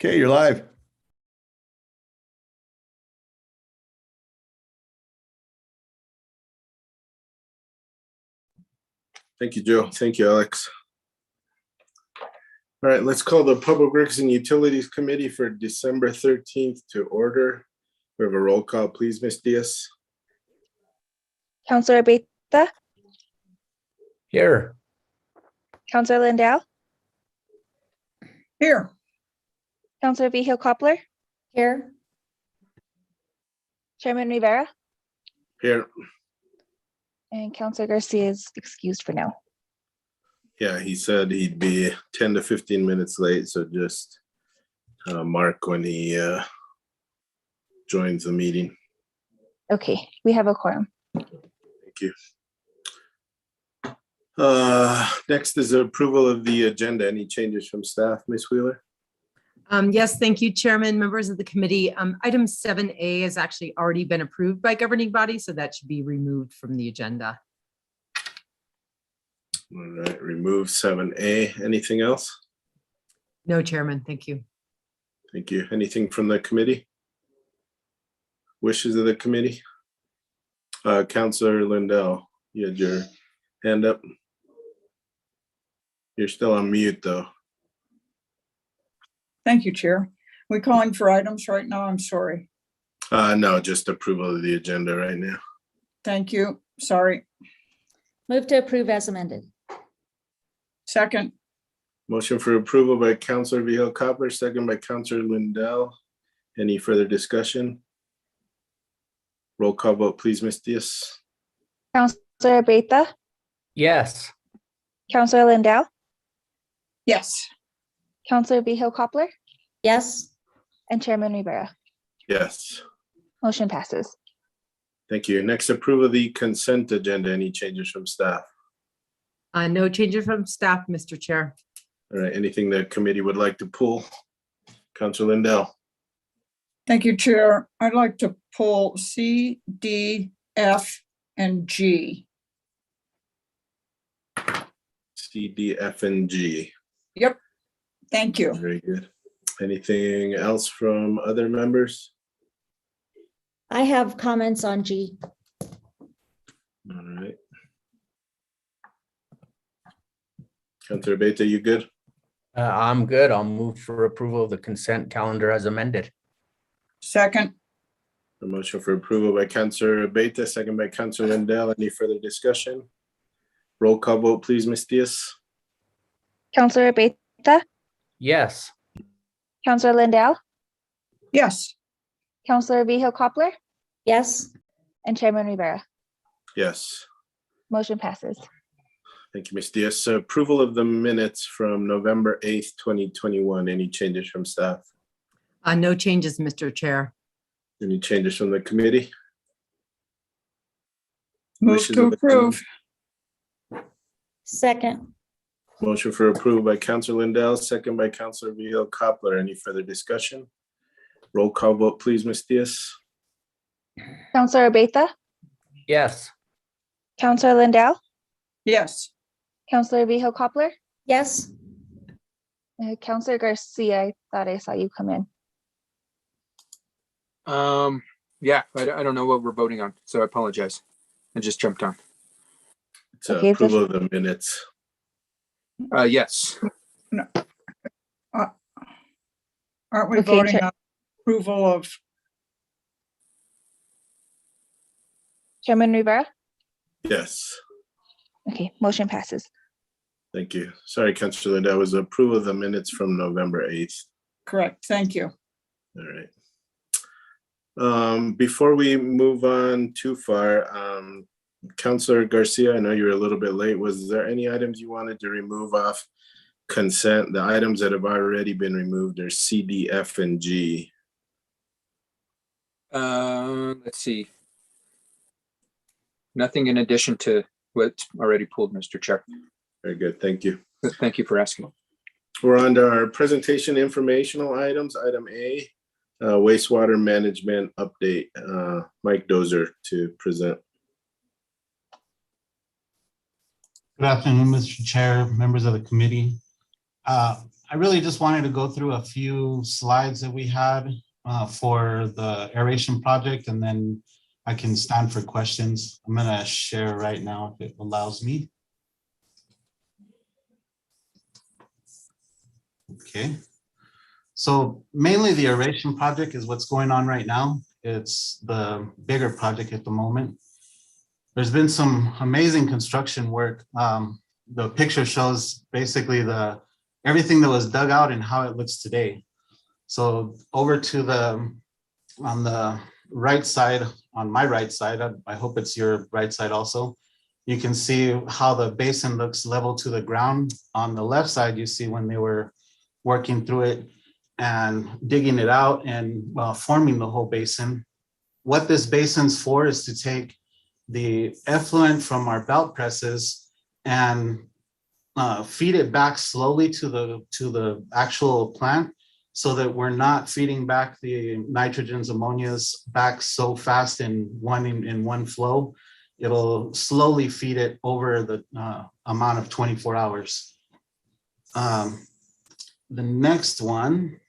Okay, you're live. Thank you, Joe. Thank you, Alex. All right, let's call the Public Works and Utilities Committee for December 13th to order. We have a roll call, please, Ms. Diaz. Councilor Beta, Here. Councilor Lindell, Here. Councilor Vigil Coppler, Here. Chairman Rivera, Here. and Councilor Garcia is excused for now. Yeah, he said he'd be 10 to 15 minutes late, so just mark when he joins the meeting. Okay, we have a quorum. Thank you. Next is approval of the agenda. Any changes from staff, Ms. Wheeler? Yes, thank you, Chairman, members of the committee. Item 7A has actually already been approved by governing body, so that should be removed from the agenda. All right, remove 7A. Anything else? No, Chairman, thank you. Thank you. Anything from the committee? Wishes of the committee? Councilor Lindell, you had your hand up. You're still on mute, though. Thank you, Chair. We calling for items right now? I'm sorry. No, just approval of the agenda right now. Thank you. Sorry. Move to approve as amended. Second. Motion for approval by Councilor Vigil Coppler, second by Councilor Lindell. Any further discussion? Roll call vote, please, Ms. Diaz. Councilor Beta, Yes. Councilor Lindell, Yes. Councilor Vigil Coppler, Yes. and Chairman Rivera. Yes. Motion passes. Thank you. Next, approval of the consent agenda. Any changes from staff? No changes from staff, Mr. Chair. All right, anything the committee would like to pull? Councilor Lindell. Thank you, Chair. I'd like to pull C, D, F, and G. C, D, F, and G. Yep. Thank you. Very good. Anything else from other members? I have comments on G. All right. Councilor Beta, you good? I'm good. I'll move for approval of the consent calendar as amended. Second. A motion for approval by Councilor Beta, second by Councilor Lindell. Any further discussion? Roll call vote, please, Ms. Diaz. Councilor Beta, Yes. Councilor Lindell, Yes. Councilor Vigil Coppler, Yes. and Chairman Rivera. Yes. Motion passes. Thank you, Ms. Diaz. So approval of the minutes from November 8th, 2021. Any changes from staff? No changes, Mr. Chair. Any changes from the committee? Move Wishes to of the approve. Second. Motion for approval by Councilor Lindell, second by Councilor Vigil Coppler. Any further discussion? Roll call vote, please, Ms. Diaz. Councilor Beta, Yes. Councilor Lindell, Yes. Councilor Vigil Coppler, Yes. Councilor Garcia, I thought I saw you come in. Yeah, I don't know what we're voting on, so I apologize. I just jumped on. It's Okay, approval of the minutes. Yes, Aren't we Okay, voting on approval of, Chairman Rivera? Yes. Okay, motion passes. Thank you. Sorry, Councilor Lindell, was approval of the minutes from November 8th. correct, thank you. All right. Before we move on too far, Councilor Garcia, I know you were a little bit late. Was there any items you wanted to remove off consent? The items that have already been removed are C, D, F, and G. let's see. Nothing in addition to what's already pulled, Mr. Chair. Very good, thank you. Thank you for asking. We're on to our presentation informational items. Item A, wastewater management update. Mike Dozer to present. Good afternoon, Mr. Chair, members of the committee. I really just wanted to go through a few slides that we had for the aeration project, and then I can stand for questions. I'm gonna share right now if it allows me. Okay. So mainly the aeration project is what's going on right now. It's the bigger project at the moment. There's been some amazing construction work. The picture shows basically everything that was dug out and how it looks today. So over to on the right side, on my right side, I hope it's your right side also, you can see how the basin looks level to the ground. On the left side, you see when they were working through it and digging it out and forming the whole basin. What this basin's for is to take the effluent from our belt presses and feed it back slowly to the actual plant, so that we're not feeding back the nitrogens, ammonias back so fast in one flow. It'll slowly feed it over the amount of 24 hours. The next one.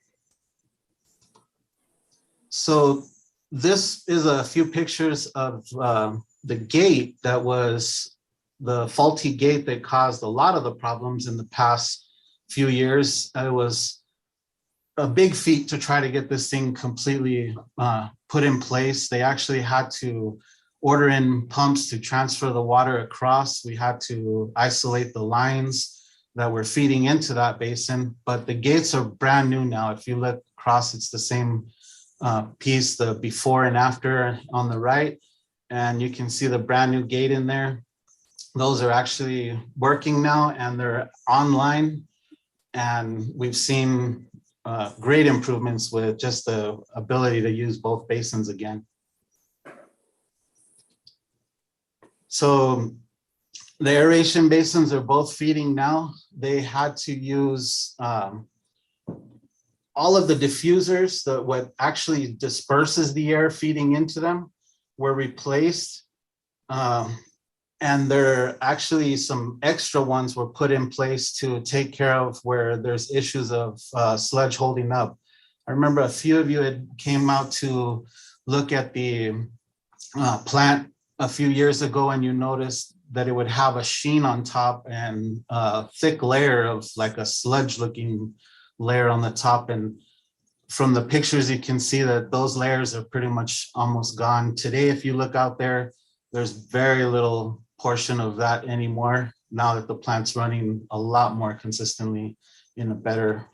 So this is a few pictures of the gate that was the faulty gate that caused a lot of the problems in the past few years. It was a big feat to try to get this thing completely put in place. They actually had to order in pumps to transfer the water across. We had to isolate the lines that were feeding into that basin, but the gates are brand new now. If you look across, it's the same piece, the before and after on the right, and you can see the brand new gate in there. Those are actually working now and they're online, and we've seen great improvements with just the ability to use both basins again. So the aeration basins are both feeding now. They had to use all of the diffusers, what actually disperses the air feeding into them, were replaced. And there are actually some extra ones were put in place to take care of where there's issues of sludge holding up. I remember a few of you had came out to look at the plant a few years ago, and you noticed that it would have a sheen on top and a thick layer of like a sludge looking layer on the top. And from the pictures, you can see that those layers are pretty much almost gone. Today, if you look out there, there's very little portion of that anymore, now that the plant's running a lot more consistently in a better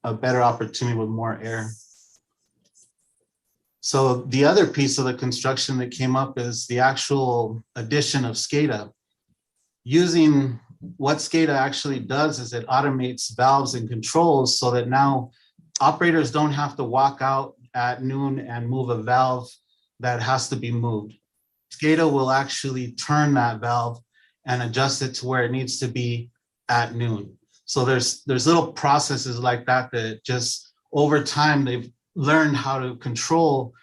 opportunity with more air. So the other piece of the construction that came up is the actual addition of Scada. Using what Scada actually does is it automates valves and controls so that now operators don't have to walk out at noon and move a valve that has to be moved. Scada will actually turn that valve and adjust it to where it needs to be at noon. So there's little processes like that that just over time they've learned how to control.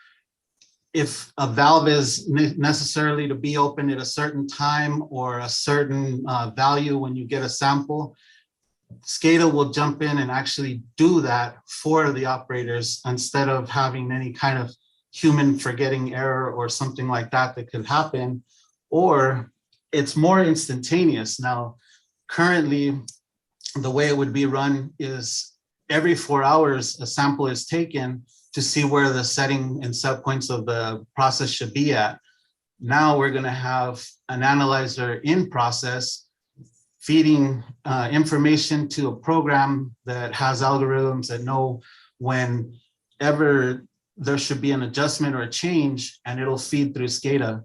If a valve is necessarily to be open at a certain time or a certain value when you get a sample, Scada will jump in and actually do that for the operators instead of having any kind of human forgetting error or something like that that could happen, or it's more instantaneous. Now, currently, the way it would be run is every 4 hours, a sample is taken to see where the setting and set points of the process should be at. Now we're going to have an analyzer in process feeding information to a program that has algorithms that know whenever there should be an adjustment or a change, and it'll feed through Scada.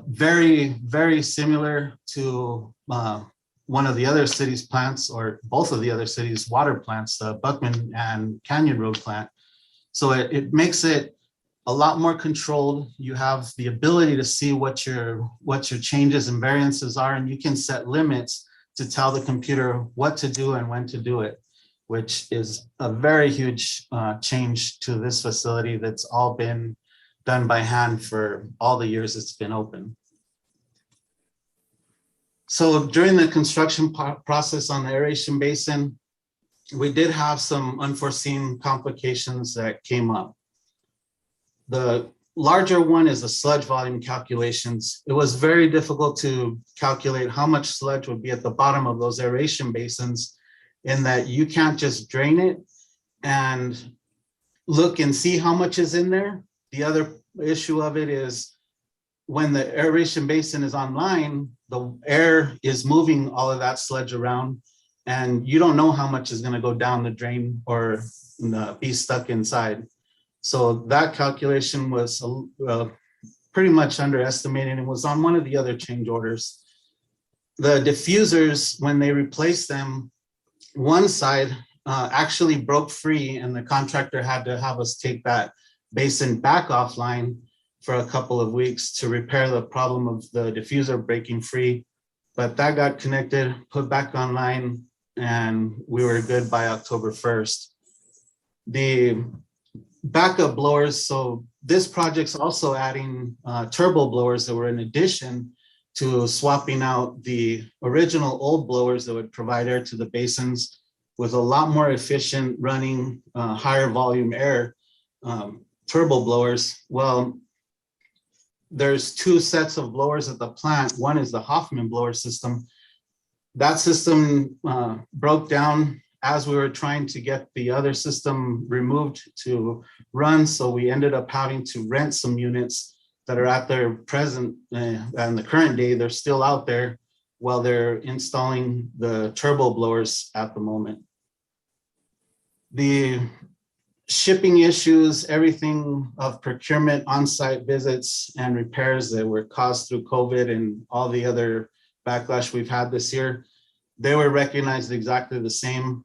Very, very similar to one of the other city's plants, or both of the other city's water plants, the Buckman and Canyon Road plant. So it makes it a lot more controlled. You have the ability to see what your changes and variances are, and you can set limits to tell the computer what to do and when to do it, which is a very huge change to this facility that's all been done by hand for all the years it's been open. So during the construction process on the aeration basin, we did have some unforeseen complications that came up. The larger one is the sludge volume calculations. It was very difficult to calculate how much sludge would be at the bottom of those aeration basins, in that you can't just drain it and look and see how much is in there. The other issue of it is when the aeration basin is online, the air is moving all of that sludge around, and you don't know how much is going to go down the drain or be stuck inside. So that calculation was pretty much underestimated and was on one of the other change orders. The diffusers, when they replaced them, one side actually broke free, and the contractor had to have us take that basin back offline for a couple of weeks to repair the problem of the diffuser breaking free. But that got connected, put back online, and we were good by October 1st. The backup blowers, so this project's also adding turbo blowers that were in addition to swapping out the original old blowers that would provide air to the basins with a lot more efficient running, higher volume air turbo blowers. Well, there's two sets of blowers at the plant. One is the Hoffman blower system. That system broke down as we were trying to get the other system removed to run. So we ended up having to rent some units that are at their present and the current day. They're still out there while they're installing the turbo blowers at the moment. The shipping issues, everything of procurement, on-site visits and repairs that were caused through COVID and all the other backlash we've had this year, they were recognized exactly the same.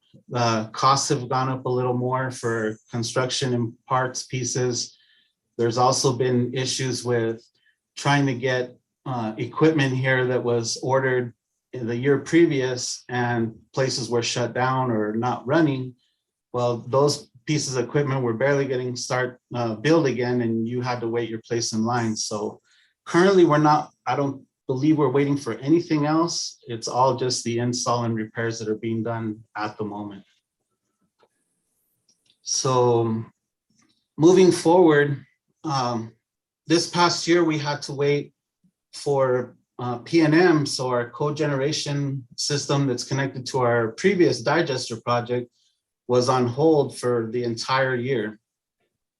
Costs have gone up a little more for construction and parts pieces. There's also been issues with trying to get equipment here that was ordered in the year previous and places were shut down or not running. Well, those pieces of equipment were barely getting build again, and you had to wait your place in line. So currently I don't believe we're waiting for anything else. It's all just the install and repairs that are being done at the moment. So moving forward, this past year we had to wait for P&M, so our cogeneration system that's connected to our previous digester project was on hold for the entire year.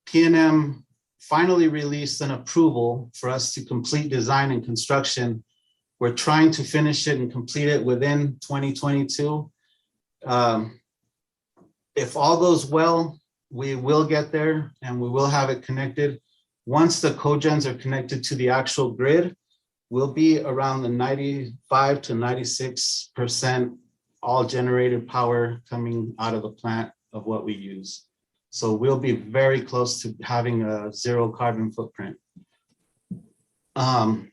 P&M finally released an approval for us to complete design and construction. We're trying to finish it and complete it within 2022. If all goes well, we will get there and we will have it connected. Once the cogens are connected to the actual grid, we'll be around the 95 to 96% all generated power coming out of the plant of what we use. So we'll be very close to having a zero carbon footprint. Our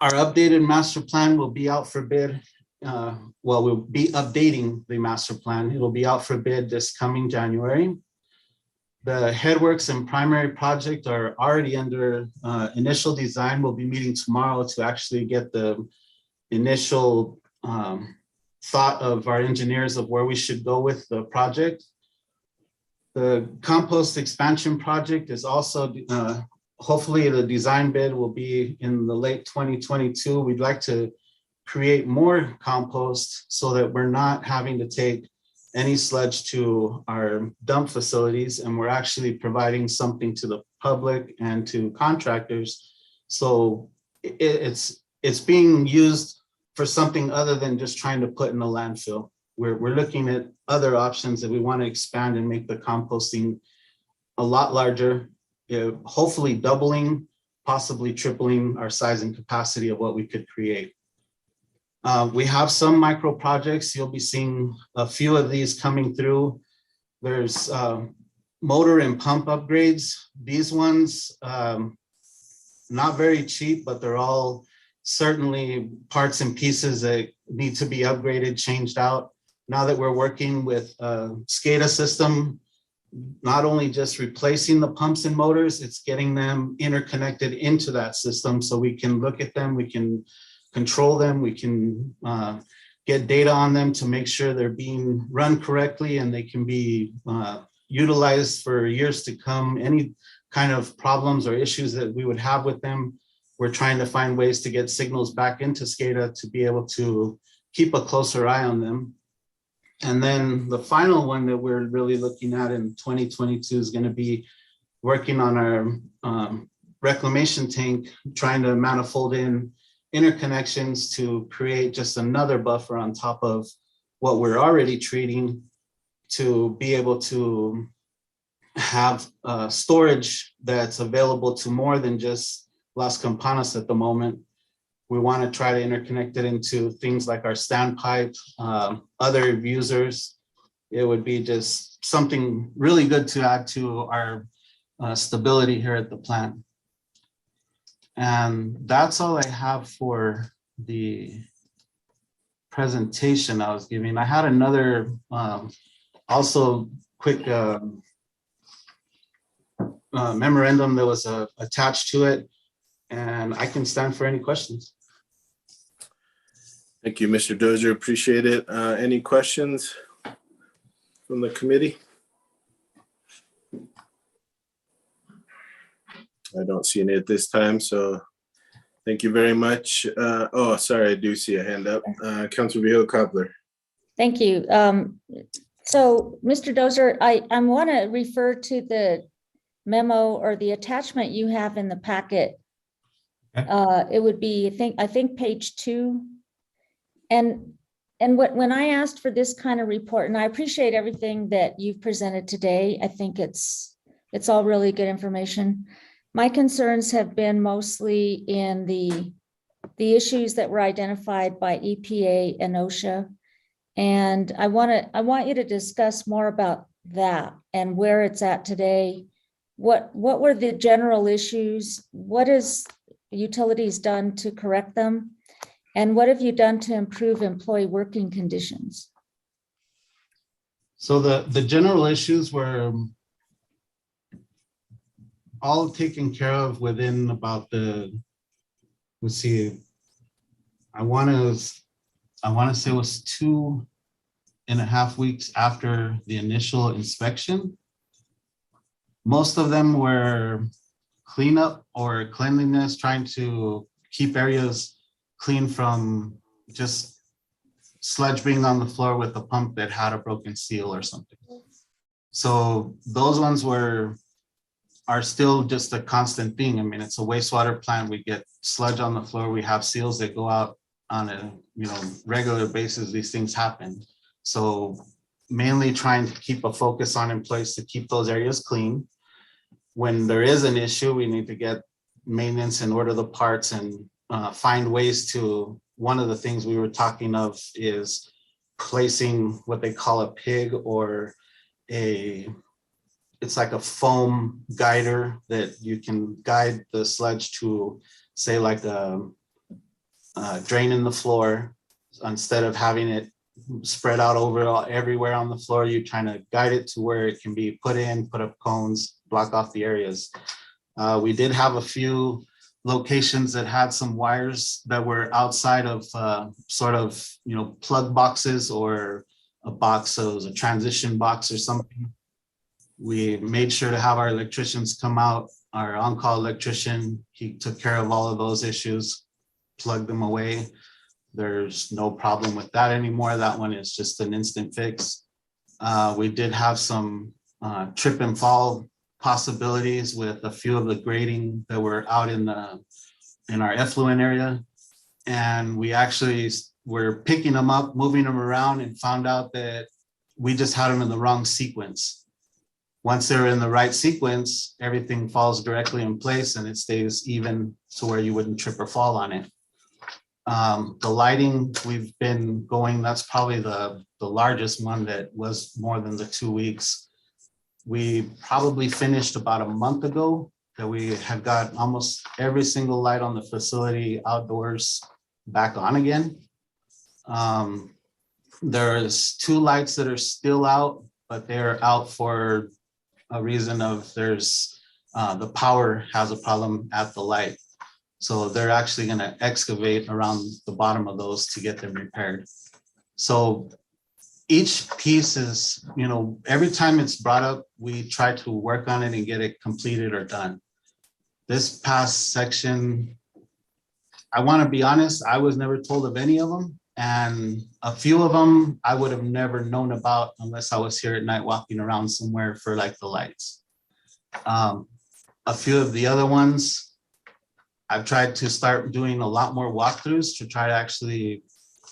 updated master plan will be out for bid. We'll be updating the master plan. It'll be out for bid this coming January. The headworks and primary project are already under initial design. We'll be meeting tomorrow to actually get the initial thought of our engineers of where we should go with the project. The compost expansion project is also, hopefully the design bid will be in the late 2022. We'd like to create more compost so that we're not having to take any sludge to our dump facilities, and we're actually providing something to the public and to contractors. So it's being used for something other than just trying to put in the landfill. We're looking at other options that we want to expand and make the composting a lot larger, hopefully doubling, possibly tripling our size and capacity of what we could create. We have some micro projects. You'll be seeing a few of these coming through. There's motor and pump upgrades. These ones, not very cheap, but they're all certainly parts and pieces that need to be upgraded, changed out. Now that we're working with Scada system, not only just replacing the pumps and motors, it's getting them interconnected into that system so we can look at them, we can control them, we can get data on them to make sure they're being run correctly and they can be utilized for years to come. Any kind of problems or issues that we would have with them, we're trying to find ways to get signals back into Scada to be able to keep a closer eye on them. And then the final one that we're really looking at in 2022 is going to be working on our reclamation tank, trying to manifold in interconnections to create just another buffer on top of what we're already treating, to be able to have storage that's available to more than just Las Campanas at the moment. We want to try to interconnect it into things like our standpipe, other users. It would be just something really good to add to our stability here at the plant. And that's all I have for the presentation I was giving. I had another also quick memorandum that was attached to it, and I can stand for any questions. Thank you, Mr. Dozier. Appreciate it. Any questions from the committee? I don't see any at this time, so thank you very much. Oh, sorry, I do see a hand up. Councilor Villegas-Coppler. Thank you. So, Mr. Dozier, I want to refer to the memo or the attachment you have in the packet. It would be, I think page 2. And when I asked for this kind of report, and I appreciate everything that you've presented today, I think it's all really good information. My concerns have been mostly in the issues that were identified by EPA and OSHA. And I want you to discuss more about that and where it's at today. What were the general issues? What has utilities done to correct them? And what have you done to improve employee working conditions? So the general issues were all taken care of within about let's see, I want to say it was 2.5 weeks after the initial inspection. Most of them were cleanup or cleanliness, trying to keep areas clean from just sludge being on the floor with a pump that had a broken seal or something. So those ones are still just a constant thing. I mean, it's a wastewater plant. We get sludge on the floor. We have seals that go out on a regular basis. These things happen. So mainly trying to keep a focus on in place to keep those areas clean. When there is an issue, we need to get maintenance and order the parts and find ways to, one of the things we were talking of is placing what they call a pig, or it's like a foam guider that you can guide the sludge to, say, like a drain in the floor. Instead of having it spread out everywhere on the floor, you're trying to guide it to where it can be put up cones, block off the areas. We did have a few locations that had some wires that were outside of plug boxes or a box, so it was a transition box or something. We made sure to have our electricians come out, our on-call electrician. He took care of all of those issues, plugged them away. There's no problem with that anymore. That one is just an instant fix. We did have some trip and fall possibilities with a few of the grading that were out in our effluent area. And we actually were picking them up, moving them around, and found out that we just had them in the wrong sequence. Once they're in the right sequence, everything falls directly in place and it stays even to where you wouldn't trip or fall on it. The lighting, we've been going, that's probably the largest one that was more than the 2 weeks. We probably finished about a month ago that we have got almost every single light on the facility outdoors back on again. There's 2 lights that are still out, but they're out for a reason of the power has a problem at the light. So they're actually going to excavate around the bottom of those to get them repaired. So each piece is, every time it's brought up, we try to work on it and get it completed or done. This past section, I want to be honest, I was never told of any of them. And a few of them I would have never known about unless I was here at night walking around somewhere for like the lights. A few of the other ones, I've tried to start doing a lot more walkthroughs to try to actually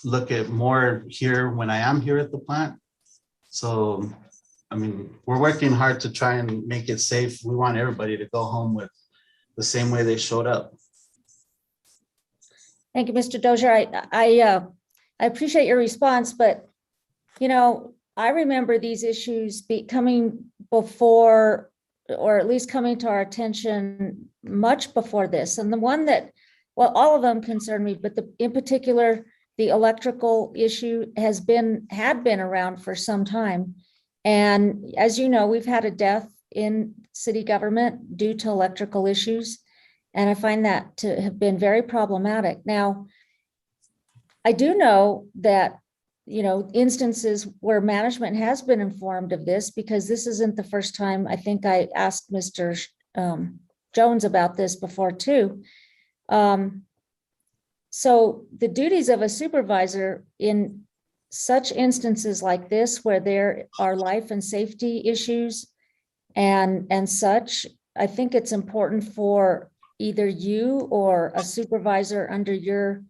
look at more here when I am here at the plant. So, I mean, we're working hard to try and make it safe. We want everybody to go home with the same way they showed up. Thank you, Mr. Dozier. I appreciate your response, but, I remember these issues coming before, or at least coming to our attention much before this. And the one that, well, all of them concern me, but in particular, the electrical issue had been around for some time. And as you know, we've had a death in city government due to electrical issues. And I find that to have been very problematic. Now, I do know that, instances where management has been informed of this, because this isn't the first time. I think I asked Mr. Jones about this before too. So the duties of a supervisor in such instances like this, where there are life and safety issues and such, I think it's important for either you or a supervisor under your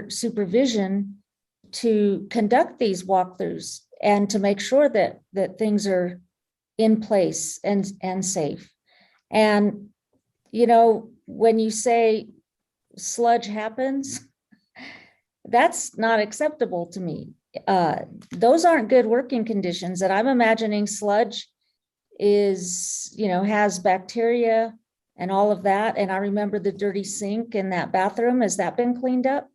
supervision to conduct these walkthroughs and to make sure that things are in place and safe. And, when you say sludge happens, that's not acceptable to me. Those aren't good working conditions. And I'm imagining sludge has bacteria and all of that. And I remember the dirty sink in that bathroom. Has that been cleaned up?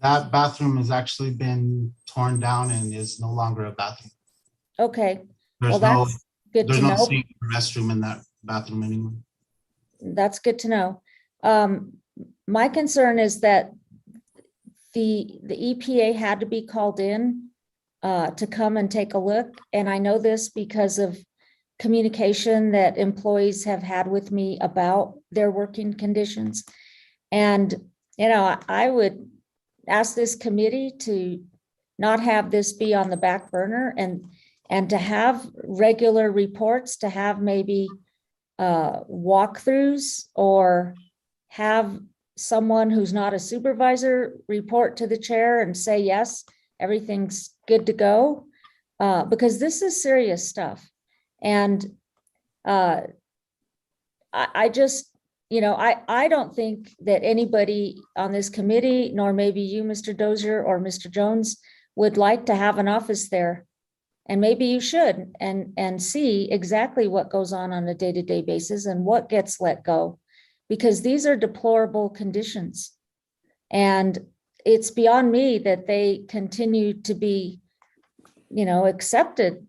That bathroom has actually been torn down and is no longer a bathroom. Okay, There's well, that's good there's to no know. sink or restroom in that bathroom anymore. That's good to know. My concern is that the EPA had to be called in to come and take a look. And I know this because of communication that employees have had with me about their working conditions. And, I would ask this committee to not have this be on the back burner and to have regular reports, to have maybe walkthroughs, or have someone who's not a supervisor report to the chair and say, yes, everything's good to go, because this is serious stuff. And I just, I don't think that anybody on this committee, nor maybe you, Mr. Dozier or Mr. Jones, would like to have an office there. And maybe you should, and see exactly what goes on a day-to-day basis and what gets let go, because these are deplorable conditions. And it's beyond me that they continue to be, accepted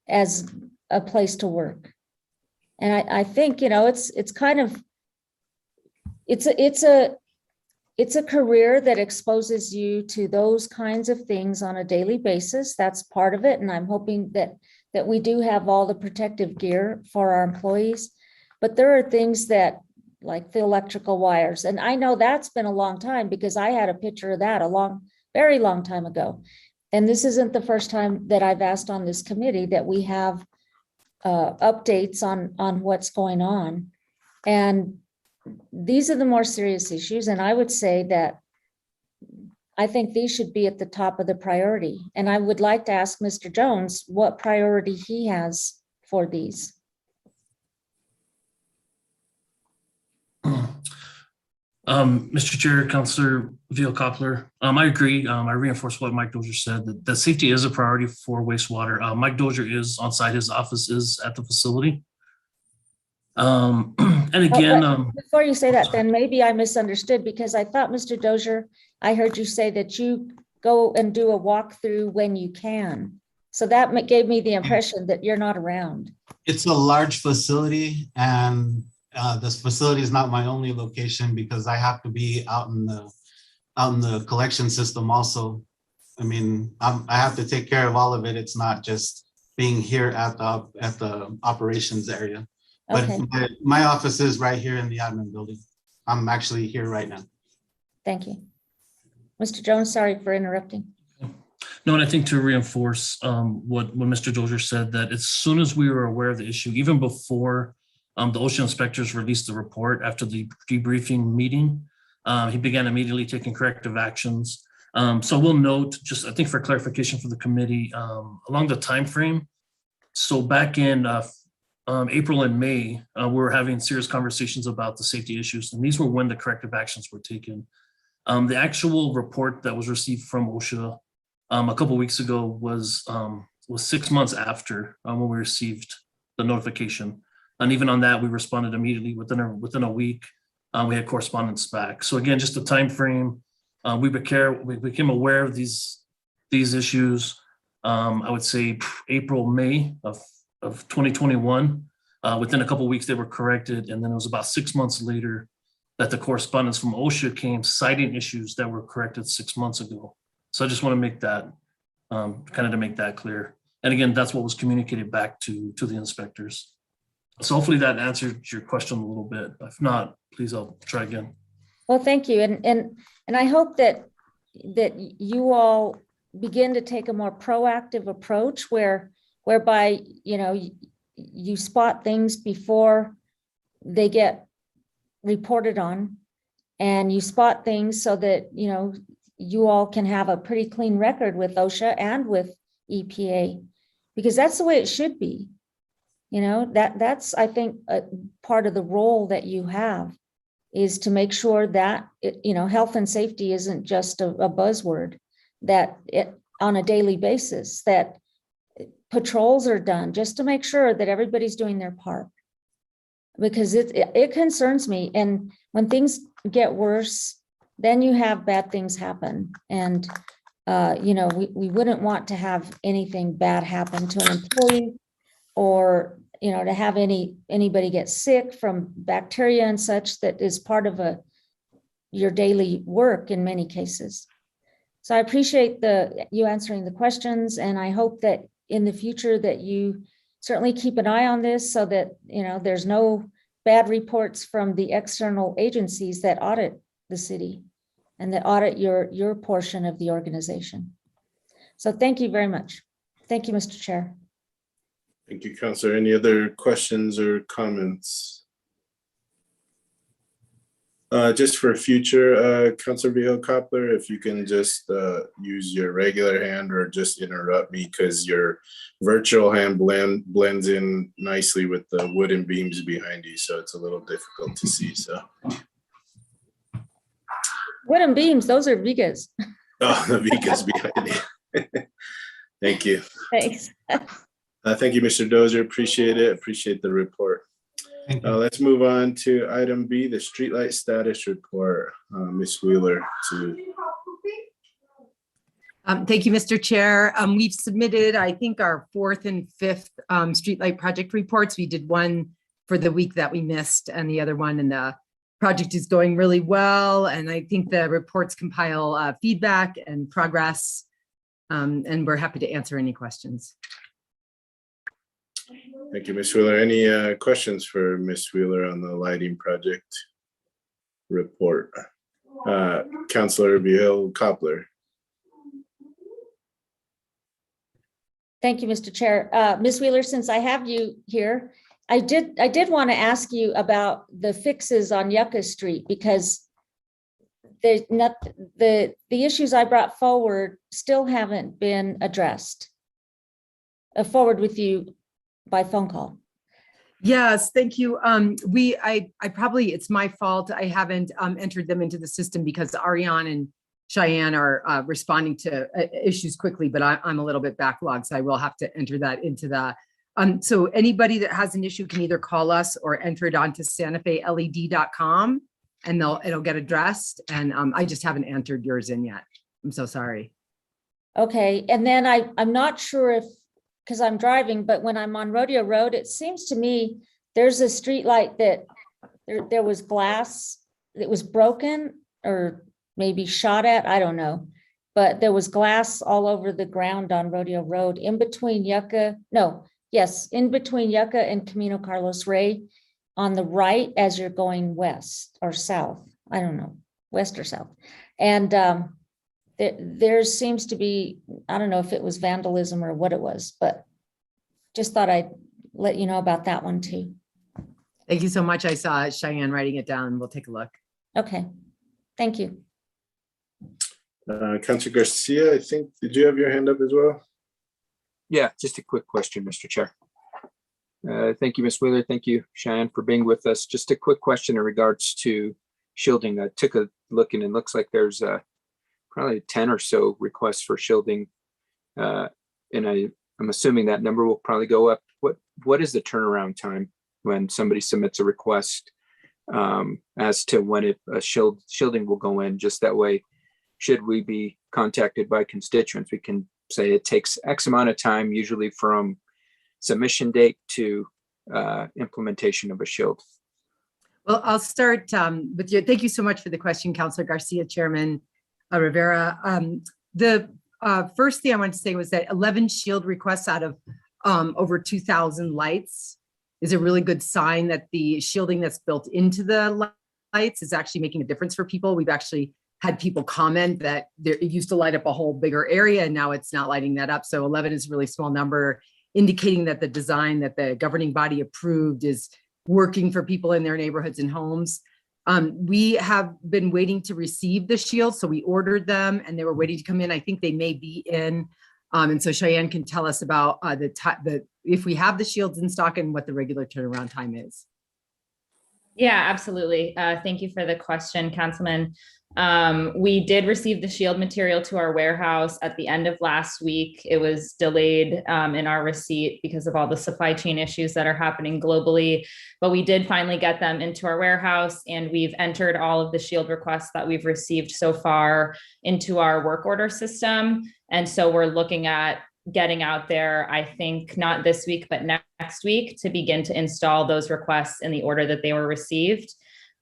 as a place to work. And I think, it's kind of, it's a career that exposes you to those kinds of things on a daily basis. That's part of it. And I'm hoping that we do have all the protective gear for our employees. But there are things that, like the electrical wires, and I know that's been a long time, because I had a picture of that very long time ago. And this isn't the first time that I've asked on this committee that we have updates on what's going on. And these are the more serious issues. And I would say that I think these should be at the top of the priority. And I would like to ask Mr. Jones what priority he has for these. Mr. Chair, Councilor Veal-Koppler, I agree. I reinforce what Mike Dozier said, that safety is a priority for wastewater. Mike Dozier is on site. His office is at the facility. And again, Before you say that, then maybe I misunderstood, because I thought, Mr. Dozier, I heard you say that you go and do a walkthrough when you can. So that gave me the impression that you're not around. It's a large facility, and this facility is not my only location, because I have to be out in the on the collection system also. I mean, I have to take care of all of it. It's not just being here at the operations area. But Okay, my office is right here in the admin building. I'm actually here right now. thank you. Mr. Jones, sorry for interrupting. No, and I think to reinforce what Mr. Dozier said, that as soon as we were aware of the issue, even before the OSHA inspectors released the report after the debriefing meeting, he began immediately taking corrective actions. So we'll note, just I think for clarification for the committee, along the time frame. So back in April and May, we were having serious conversations about the safety issues, and these were when the corrective actions were taken. The actual report that was received from OSHA a couple of weeks ago was 6 months after when we received the notification, and even on that we responded immediately within a week. We had correspondence back. So again, just the time frame. We became aware of these issues. I would say April, May of 2021. Within a couple of weeks, they were corrected, and then it was about 6 months later that the correspondence from OSHA came citing issues that were corrected 6 months ago. So I just want to make that to make that clear. And again, that's what was communicated back to the inspectors. So hopefully that answered your question a little bit. If not, please, I'll try again. Well, thank you. And I hope that you all begin to take a more proactive approach whereby, you spot things before they get reported on, and you spot things so that, you all can have a pretty clean record with OSHA and with EPA, because that's the way it should be. That's, I think, a part of the role that you have is to make sure that, health and safety isn't just a buzzword, that on a daily basis, that patrols are done just to make sure that everybody's doing their part. Because it concerns me. And when things get worse, then you have bad things happen. And, we wouldn't want to have anything bad happen to an employee, or, to have anybody get sick from bacteria and such that is part of your daily work in many cases. So I appreciate you answering the questions, and I hope that in the future that you certainly keep an eye on this so that, there's no bad reports from the external agencies that audit the city and that audit your portion of the organization. So thank you very much. Thank you, Mr. Chair. Thank you, Councilor. Any other questions or comments? Just for future, Councilor Villegas-Coppler, if you can just use your regular hand or just interrupt me, because your virtual hand blends in nicely with the wooden beams behind you, so it's a little difficult to see. So, Wooden beams, those are vigas. oh, the Vica's behind you. Thank you. Thanks. Thank you, Mr. Dozier. Appreciate it. Appreciate the report. Thank you. Let's move on to item B, the streetlight status report. Ms. Wheeler. Thank you, Mr. Chair. We've submitted, I think, our 4th and 5th Streetlight project reports. We did one for the week that we missed and the other one, and the project is going really well. And I think the reports compile feedback and progress, and we're happy to answer any questions. Thank you, Ms. Wheeler. Any questions for Ms. Wheeler on the lighting project report? Councilor Villegas-Coppler. Thank you, Mr. Chair. Ms. Wheeler, since I have you here, I did want to ask you about the fixes on Yucca Street, because the issues I brought forward still haven't been addressed. Forward with you by phone call. Yes, thank you. I probably, it's my fault. I haven't entered them into the system because Ariane and Cheyenne are responding to issues quickly, but I'm a little bit backlogged, so I will have to enter that into the, so anybody that has an issue can either call us or enter it onto santafeled.com, and it'll get addressed. And I just haven't entered yours in yet. I'm so sorry. Okay, and then I'm not sure if, because I'm driving, but when I'm on Rodeo Road, it seems to me there's a street light that there was glass that was broken, or maybe shot at, I don't know. But there was glass all over the ground on Rodeo Road in between Yucca, no, yes, in between Yucca and Camino Carlos Rey on the right as you're going west or south. I don't know, west or south. And there seems to be, I don't know if it was vandalism or what it was, but just thought I'd let you know about that one too. Thank you so much. I saw Cheyenne writing it down. We'll take a look. Okay, thank you. Councilor Garcia, I think, did you have your hand up as well? Yeah, just a quick question, Mr. Chair. Thank you, Ms. Wheeler. Thank you, Cheyenne, for being with us. Just a quick question in regards to shielding. I took a look and it looks like there's probably 10 or so requests for shielding. And I'm assuming that number will probably go up. What is the turnaround time when somebody submits a request as to when shielding will go in? Just that way, should we be contacted by constituents, we can say it takes X amount of time, usually from submission date to implementation of a shield. Well, I'll start with you. Thank you so much for the question, Councilor Garcia, Chairman Rivera. The first thing I want to say was that 11 shield requests out of over 2,000 lights is a really good sign that the shielding that's built into the lights is actually making a difference for people. We've actually had people comment that it used to light up a whole bigger area and now it's not lighting that up. So 11 is a really small number, indicating that the design that the governing body approved is working for people in their neighborhoods and homes. We have been waiting to receive the shields. So we ordered them and they were waiting to come in. I think they may be in. And so Cheyenne can tell us about if we have the shields in stock and what the regular turnaround time is. Yeah, absolutely. Thank you for the question, Councilman. We did receive the shield material to our warehouse at the end of last week. It was delayed in our receipt because of all the supply chain issues that are happening globally, but we did finally get them into our warehouse and we've entered all of the shield requests that we've received so far into our work order system. And so we're looking at getting out there, I think not this week, but next week to begin to install those requests in the order that they were received.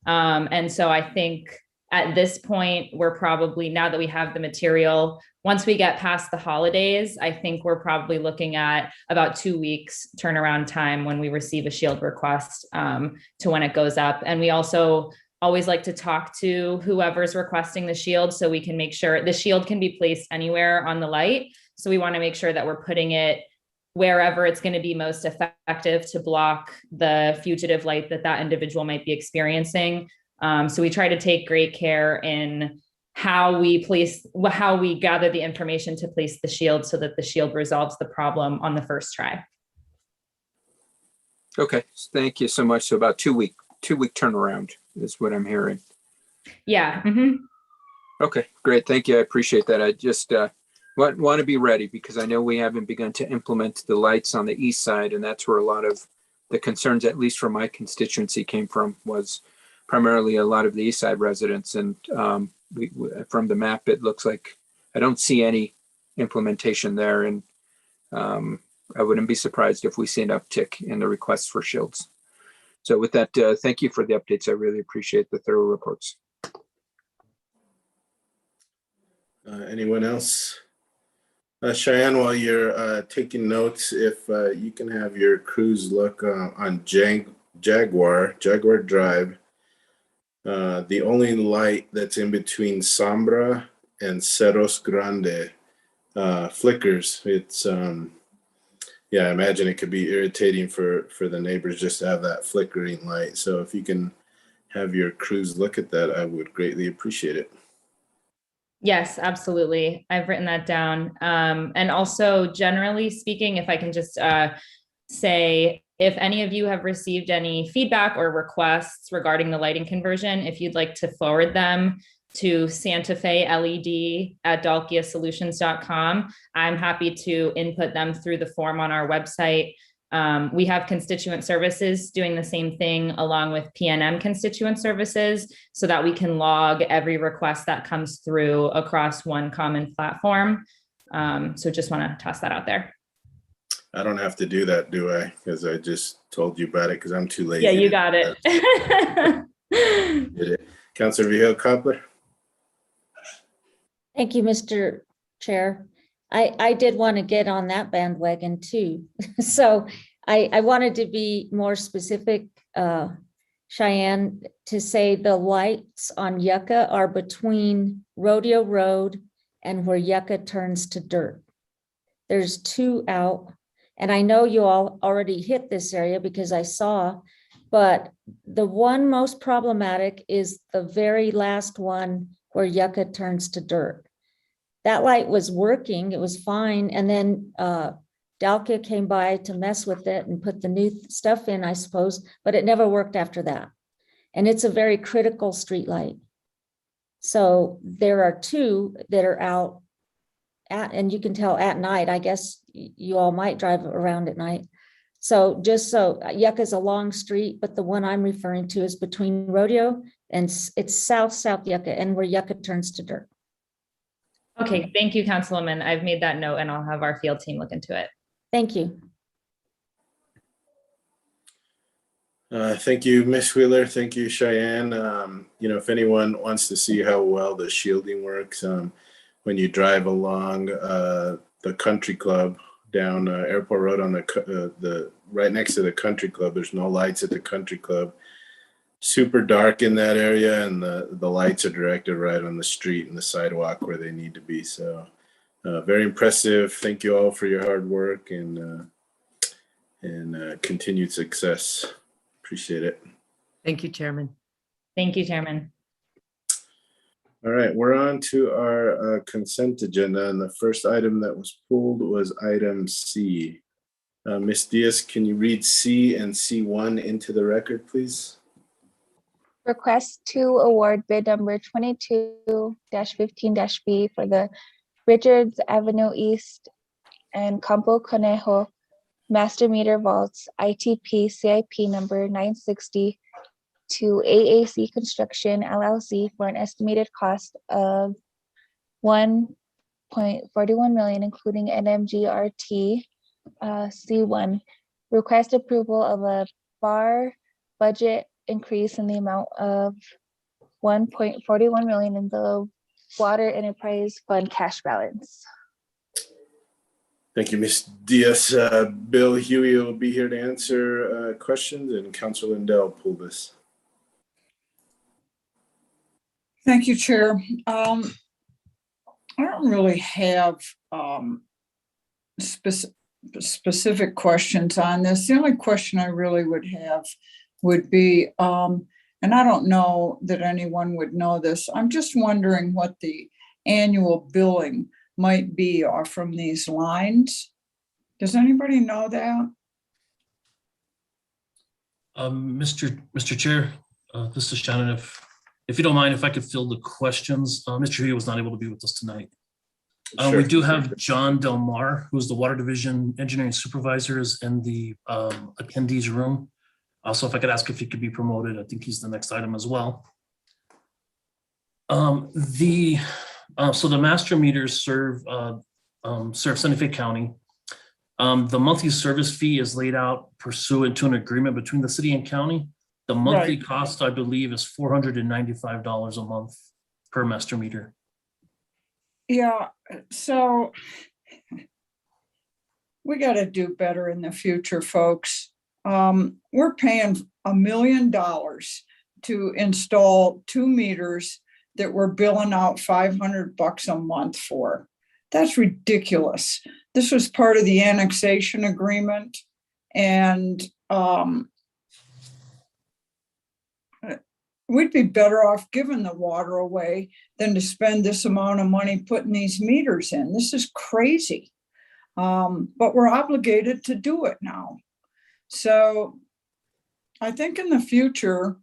And so I think at this point, we're probably, now that we have the material, once we get past the holidays, I think we're probably looking at about 2 weeks turnaround time when we receive a shield request to when it goes up. And we also always like to talk to whoever's requesting the shield so we can make sure the shield can be placed anywhere on the light. So we want to make sure that we're putting it wherever it's going to be most effective to block the fugitive light that individual might be experiencing. So we try to take great care in how we gather the information to place the shield so that the shield resolves the problem on the first try. Okay, thank you so much. So about 2 week turnaround is what I'm hearing. Yeah. Mm-hmm. Okay, great. Thank you. I appreciate that. I just want to be ready because I know we haven't begun to implement the lights on the east side, and that's where a lot of the concerns, at least from my constituency, came from, was primarily a lot of the east side residents. And from the map, it looks like I don't see any implementation there. And I wouldn't be surprised if we see an uptick in the requests for shields. So with that, thank you for the updates. I really appreciate the thorough reports. Anyone else? Cheyenne, while you're taking notes, if you can have your crews look on Jaguar Drive. The only light that's in between Sombra and Cerros Grande flickers. It's yeah, I imagine it could be irritating for the neighbors just to have that flickering light. So if you can have your crews look at that, I would greatly appreciate it. Yes, absolutely. I've written that down. And also, generally speaking, if I can just say, if any of you have received any feedback or requests regarding the lighting conversion, if you'd like to forward them to Santa Fe LED at dalkiasolutions.com, I'm happy to input them through the form on our website. We have constituent services doing the same thing along with PNM constituent services so that we can log every request that comes through across one common platform. So just want to toss that out there. I don't have to do that, do I? Because I just told you about it because I'm too lazy. Yeah, you got it. Did it. Councilor Villegas-Coppler? Thank you, Mr. Chair. I did want to get on that bandwagon too. So I wanted to be more specific, Cheyenne, to say the lights on Yucca are between Rodeo Road and where Yucca turns to dirt. There's 2 out, and I know you all already hit this area because I saw, but the one most problematic is the very last one where Yucca turns to dirt. That light was working, it was fine, and then Dalkia came by to mess with it and put the new stuff in, I suppose, but it never worked after that. And it's a very critical street light. So there are 2 that are out and you can tell at night. I guess you all might drive around at night. So just so Yucca is a long street, but the one I'm referring to is between Rodeo and it's south Yucca and where Yucca turns to dirt. Okay, thank you, Councilwoman. I've made that note and I'll have our field team look into it. Thank you. Thank you, Ms. Wheeler. Thank you, Cheyenne. If anyone wants to see how well the shielding works, when you drive along the country club down Airport Road on the right next to the country club, there's no lights at the country club. Super dark in that area, and the lights are directed right on the street and the sidewalk where they need to be. So very impressive. Thank you all for your hard work and continued success. Appreciate it. Thank you, Chairman. Thank you, Chairman. All right, we're on to our consent agenda, and the first item that was pulled was item C. Ms. Diaz, can you read C and C1 into the record, please? Request to award bid number 22-15-B for the Richards Avenue East and Campo Conejo Master Meter Vaults ITP CIP number 960 to AAC Construction LLC for an estimated cost of $1.41 million, including NMGRT. C1, request approval of a bar budget increase in the amount of $1.41 million in the Water Enterprise Fund cash balance. Thank you, Ms. Diaz. Bill Huey will be here to answer questions, and Councilor Lindell pull this. Thank you, Chair. I don't really have specific questions on this. The only question I really would have would be, and I don't know that anyone would know this, I'm just wondering what the annual billing might be from these lines. Does anybody know that? Mr. Chair, this is Shannon. If you don't mind, if I could fill the questions. Mr. Huey was not able to be with us tonight. Sure. We do have John Del Mar, who's the Water Division Engineering Supervisor, is in the attendees room. Also, if I could ask if he could be promoted, I think he's the next item as well. So the master meters serve Santa Fe County. The monthly service fee is laid out pursuant to an agreement between the city and county. The monthly cost, I believe, is $495 a month per master meter. Yeah, so we got to do better in the future, folks. We're paying $1 million to install 2 meters that we're billing out $500 a month for. That's ridiculous. This was part of the annexation agreement, and we'd be better off giving the water away than to spend this amount of money putting these meters in. This is crazy, but we're obligated to do it now. So I think in the future,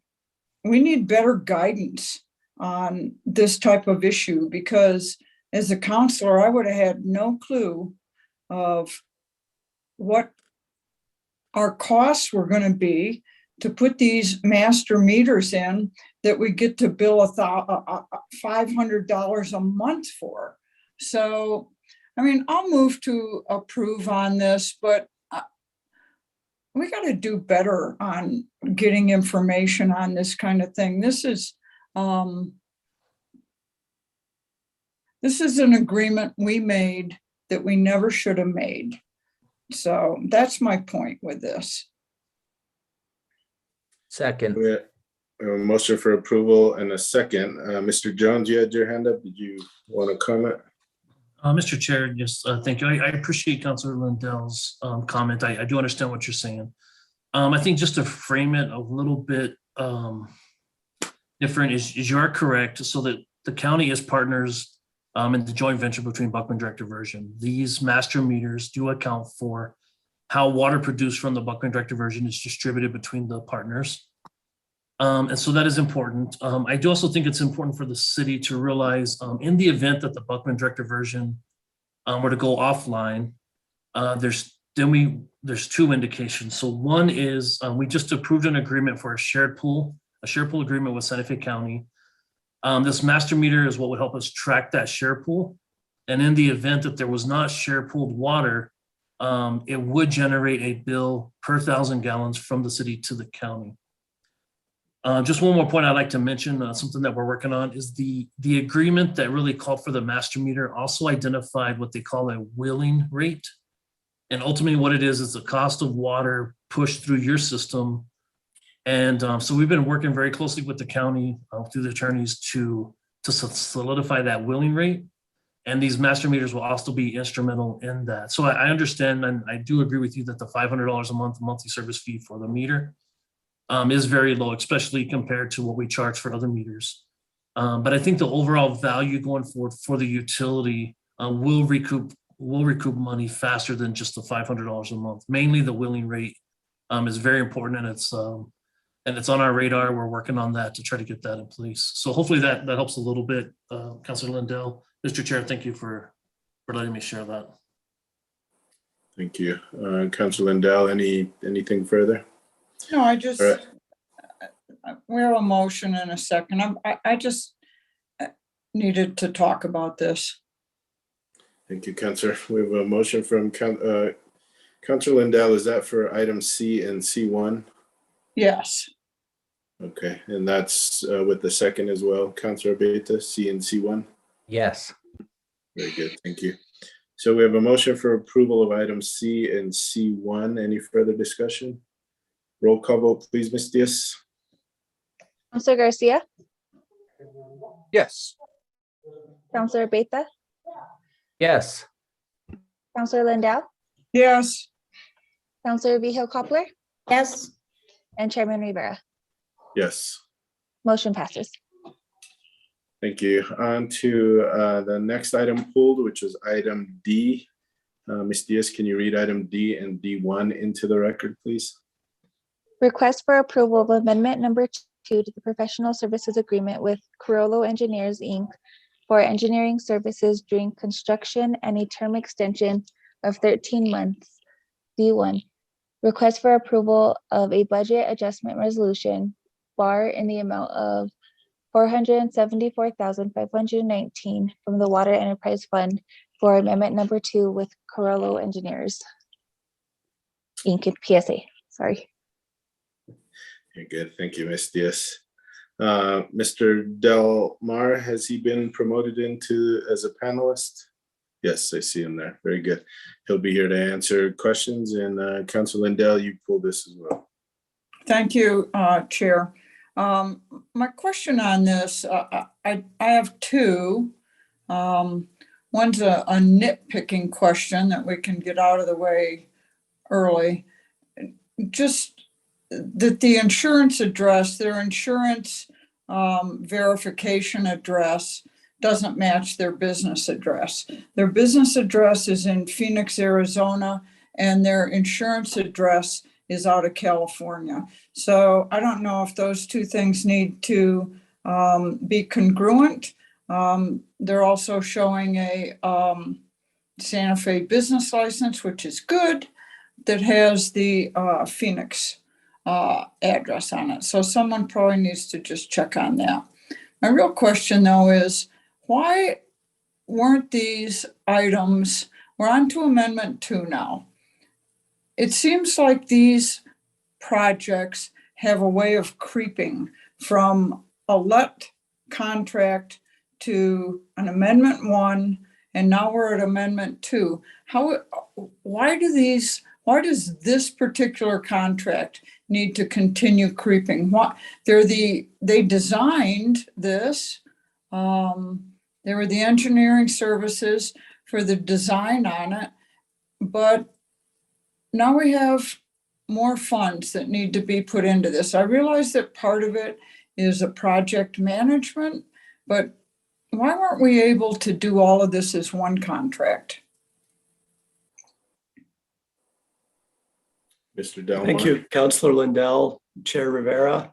we need better guidance on this type of issue, because as a counselor, I would have had no clue of what our costs were going to be to put these master meters in that we get to bill $500 a month for. So, I mean, I'll move to approve on this, but we got to do better on getting information on this kind of thing. This is, This is an agreement we made that we never should have made. So that's my point with this. Second. We have a motion for approval and a second. Mr. Jones, you had your hand up. Did you want to comment? Mr. Chair, yes, thank you. I appreciate Councilor Lindell's comment. I do understand what you're saying. I think just to frame it a little bit different is you are correct. So that the county is partners in the joint venture between Buckman Direct Diversion. These master meters do account for how water produced from the Buckman Direct Diversion is distributed between the partners. And so that is important. I do also think it's important for the city to realize in the event that the Buckman Direct Diversion were to go offline, there's two indications. So one is we just approved an agreement for a shared pool agreement with Santa Fe County. This master meter is what would help us track that share pool. And in the event that there was not share pooled water, it would generate a bill per 1,000 gallons from the city to the county. Just one more point I'd like to mention, something that we're working on is the agreement that really called for the master meter also identified what they call a wheeling rate. And ultimately what it is the cost of water pushed through your system. And so we've been working very closely with the county through the attorneys to solidify that wheeling rate. And these master meters will also be instrumental in that. So I understand, and I do agree with you that the $500 a month monthly service fee for the meter is very low, especially compared to what we charge for other meters. But I think the overall value going forward for the utility will recoup money faster than just the $500 a month. Mainly the wheeling rate is very important, and it's on our radar. We're working on that to try to get that in place. So hopefully that helps a little bit. Councilor Lindell, Mr. Chair, thank you for letting me share that. Thank you. Councilor Lindell, anything further? No, I just, All right. we have a motion in a second. I just needed to talk about this. Thank you, Councilor. We have a motion from Councilor Lindell. Is that for item C and C1? Yes. Okay, and that's with the second as well, Councilor Beta, C and C1? Yes. Very good, thank you. So we have a motion for approval of items C and C1. Any further discussion? Roll call vote, please, Ms. Diaz. Councilor Garcia, Yes. Councilor Beta, Yes. Councilor Lindell, Yes. Councilor Vihil Coppler, Yes. and Chairman Rivera. Yes, Motion passes. thank you. On to the next item pulled, which is item D. Ms. Diaz, can you read item D and D1 into the record, please? Request for approval of amendment number 2 to the professional services agreement with Carollo Engineers, Inc. for engineering services during construction and a term extension of 13 months. D1, request for approval of a budget adjustment resolution, BAR, in the amount of $474,519 from the Water Enterprise Fund for amendment number 2 with Carollo Engineers, Inc. and PSA. Sorry. Okay, good, thank you, Ms. Diaz. Mr. Del Mar, has he been promoted into as a panelist? Yes, I see him there. Very good. He'll be here to answer questions. And Councilor Lindell, you pulled this as well. Thank you, Chair. My question on this, I have two. One's a nitpicking question that we can get out of the way early. Just that the insurance address, their insurance verification address doesn't match their business address. Their business address is in Phoenix, Arizona, and their insurance address is out of California. So I don't know if those two things need to be congruent. They're also showing a Santa Fe business license, which is good, that has the Phoenix address on it. So someone probably needs to just check on that. My real question though is, why weren't these items, we're on to amendment 2 now. It seems like these projects have a way of creeping from a let contract to an amendment 1, and now we're at amendment 2. Why does this particular contract need to continue creeping? They designed this. They were the engineering services for the design on it, but now we have more funds that need to be put into this. I realize that part of it is a project management, but why weren't we able to do all of this as one contract? Mr. Delmar. Thank you, Councilor Lindell, Chair Rivera.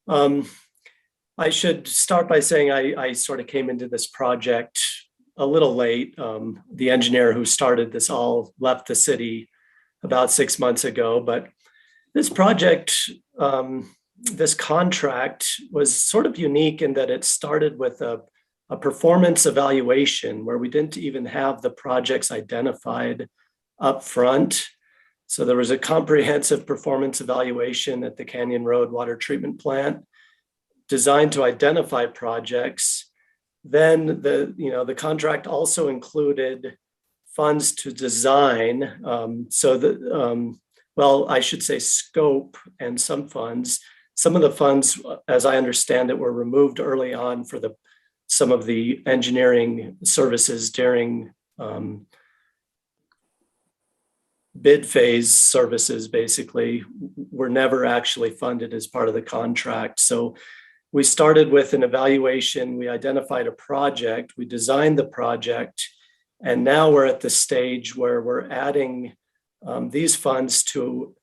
I should start by saying I sort of came into this project a little late. The engineer who started this all left the city about 6 months ago, but this project, this contract was sort of unique in that it started with a performance evaluation where we didn't even have the projects identified up front. So there was a comprehensive performance evaluation at the Canyon Road Water Treatment Plant designed to identify projects. Then the contract also included funds to design. I should say scope and some funds. Some of the funds, as I understand it, were removed early on for some of the engineering services during bid phase services, basically, were never actually funded as part of the contract. So we started with an evaluation, we identified a project, we designed the project, and now we're at the stage where we're adding these funds to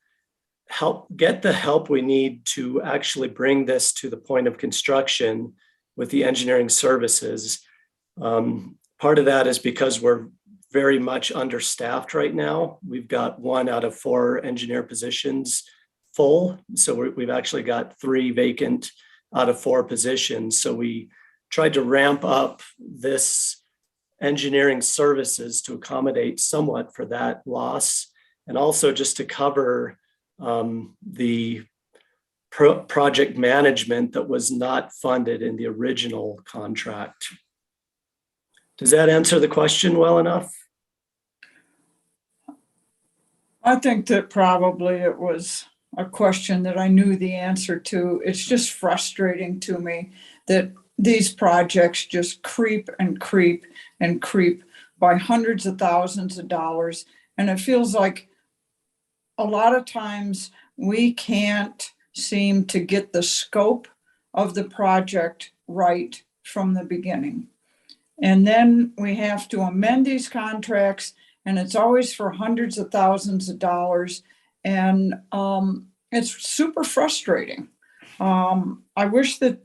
help get the help we need to actually bring this to the point of construction with the engineering services. Part of that is because we're very much understaffed right now. We've got 1 out of 4 engineer positions full. So we've actually got 3 vacant out of 4 positions. So we tried to ramp up this engineering services to accommodate somewhat for that loss, and also just to cover the project management that was not funded in the original contract. Does that answer the question well enough? I think that probably it was a question that I knew the answer to. It's just frustrating to me that these projects just creep and creep and creep by hundreds of thousands of dollars. And it feels like a lot of times we can't seem to get the scope of the project right from the beginning. And then we have to amend these contracts, and it's always for hundreds of thousands of dollars. And it's super frustrating. I wish that,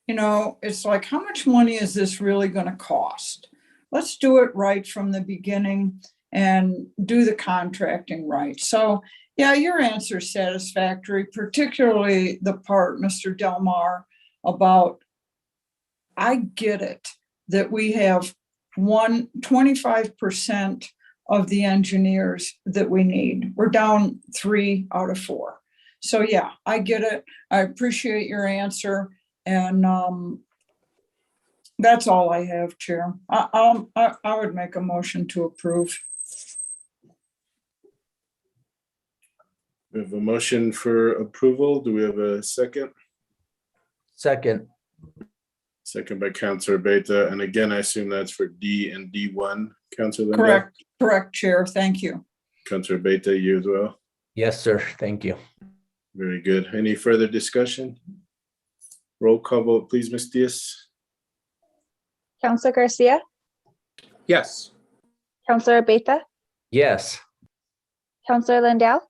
it's like, how much money is this really going to cost? Let's do it right from the beginning and do the contracting right. So yeah, your answer is satisfactory, particularly the part, Mr. Delmar, about, I get it, that we have 25% of the engineers that we need. We're down 3 out of 4. So yeah, I get it. I appreciate your answer. And that's all I have, Chair. I would make a motion to approve. We have a motion for approval. Do we have a second? Second. Second by Councilor Beta. And again, I assume that's for D and D1, Councilor Lindell? Correct, Chair. Thank you. Councilor Beta, you as well? Yes, sir. Thank you. Very good. Any further discussion? Roll call vote, please, Ms. Diaz. Councilor Garcia, Yes. Councilor Beta, Yes. Councilor Lindell,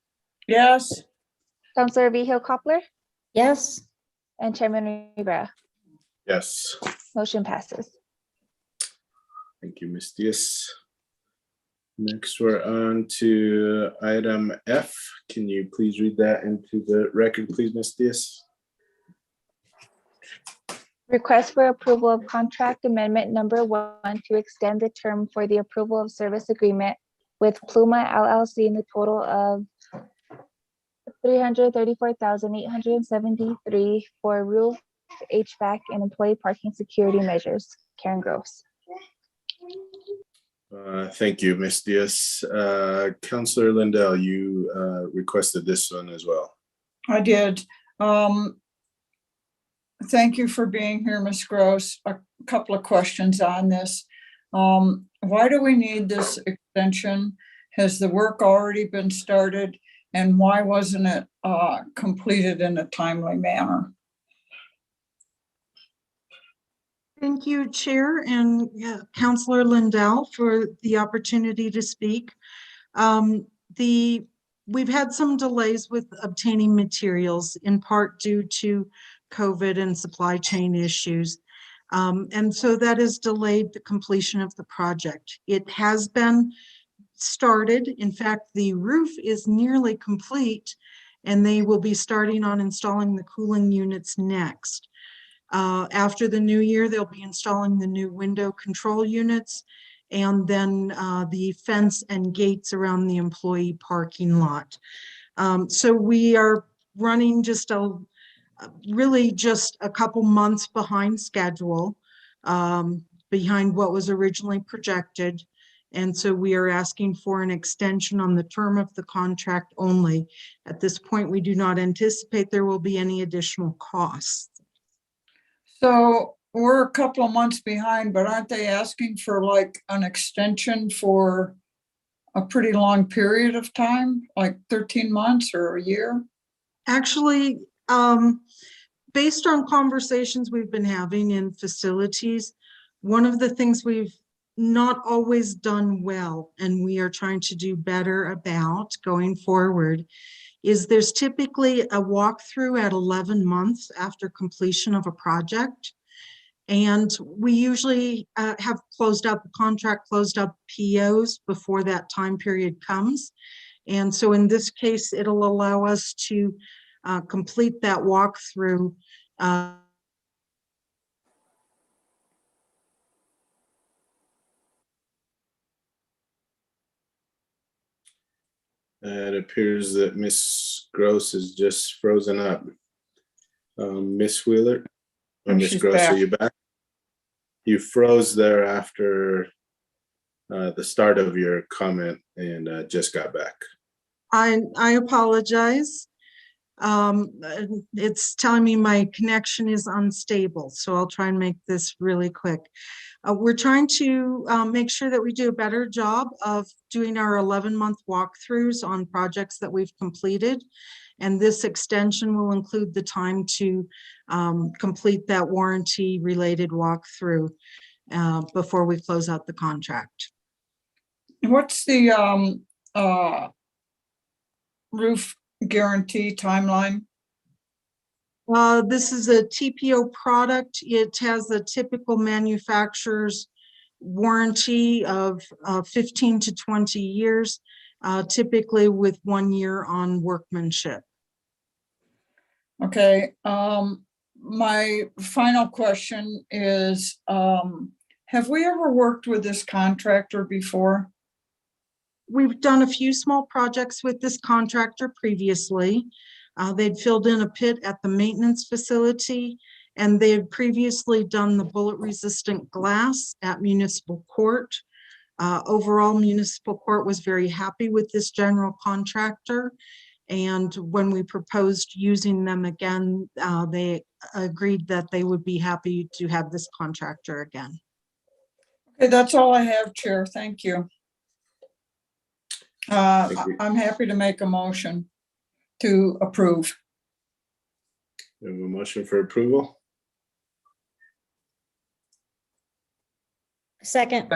Yes. Councilor Vihil Coppler, Yes, and Chairman Rivera. Yes. Motion passes. Thank you, Ms. Diaz. Next, we're on to item F. Can you please read that into the record, please, Ms. Diaz? Request for approval of contract amendment number 1 to extend the term for the approval of service agreement with Pluma LLC in the total of $334,873 for roof, HVAC, and employee parking security measures. Karen Gross. Thank you, Ms. Diaz. Councillor Lindell, you requested this one as well. I did. Thank you for being here, Ms. Gross. A couple of questions on this. Why do we need this extension? Has the work already been started? And why wasn't it completed in a timely manner? Thank you, Chair and Councillor Lindell, for the opportunity to speak. We've had some delays with obtaining materials, in part due to COVID and supply chain issues. And so that has delayed the completion of the project. It has been started. In fact, the roof is nearly complete, and they will be starting on installing the cooling units next. After the new year, they'll be installing the new window control units and then the fence and gates around the employee parking lot. So we are running really just a couple months behind schedule, behind what was originally projected. And so we are asking for an extension on the term of the contract only. At this point, we do not anticipate there will be any additional costs. So we're a couple of months behind, but aren't they asking for like an extension for a pretty long period of time, like 13 months or a year? Actually, based on conversations we've been having in facilities, one of the things we've not always done well, and we are trying to do better about going forward, is there's typically a walkthrough at 11 months after completion of a project. And we usually have closed out the contract, closed out POs before that time period comes. And so in this case, it'll allow us to complete that walkthrough It appears that Ms. Gross is just frozen up. Ms. Wheeler, or Ms. She's Gross, back. are you back? You froze there after the start of your comment and just got back. I apologize. It's telling me my connection is unstable, so I'll try and make this really quick. We're trying to make sure that we do a better job of doing our 11-month walkthroughs on projects that we've completed. And this extension will include the time to complete that warranty-related walkthrough before we close out the contract. What's the roof guarantee timeline? This is a TPO product. It has a typical manufacturer's warranty of 15 to 20 years, typically with 1 year on workmanship. Okay, my final question is, have we ever worked with this contractor before? We've done a few small projects with this contractor previously. They'd filled in a pit at the maintenance facility, and they had previously done the bullet-resistant glass at Municipal Court. Overall, Municipal Court was very happy with this general contractor. And when we proposed using them again, they agreed that they would be happy to have this contractor again. Okay, that's all I have, Chair. Thank you. I'm happy to make a motion to approve. We have a motion for approval. Second.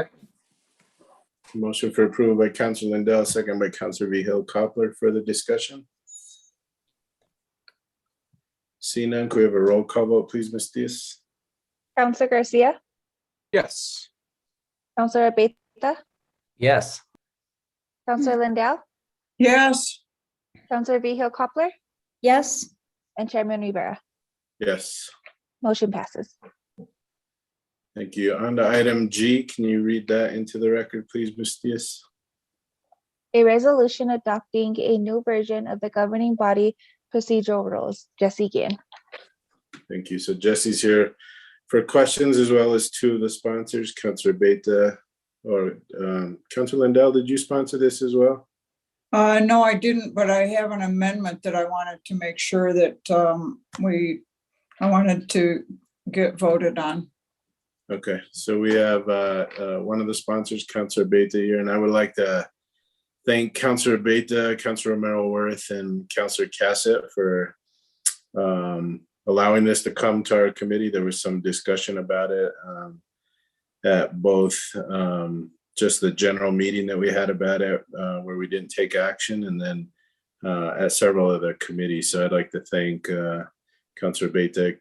Motion for approval by Councilor Lindell, second by Councilor Vigil-Koppler. Further discussion? Seeing none, could we have a roll call vote, please, Ms. Diaz? Councilor Garcia, Yes. Councilor Abeyta, Yes. Councilor Lindell, Yes, Councilor Vigil-Koppler, Yes. and Chairman Rivera. Yes. Motion passes. Thank you. On to item G, can you read that into the record, please, Ms. Diaz? A resolution adopting a new version of the governing body procedural rules. Jesse Ginn. Thank you. So Jesse's here. For questions as well as two of the sponsors, Councilor Beta or Councilor Lindell, did you sponsor this as well? No, I didn't, but I have an amendment that I wanted to make sure that I wanted to get voted on. Okay, so we have one of the sponsors, Councilor Beta here, and I would like to thank Councilor Beta, Councilor Romero-Worth, and Councilor Cassett for allowing this to come to our committee. There was some discussion about it at both just the general meeting that we had about it, where we didn't take action, and then at several other committees. So I'd like to thank Councilor Beta,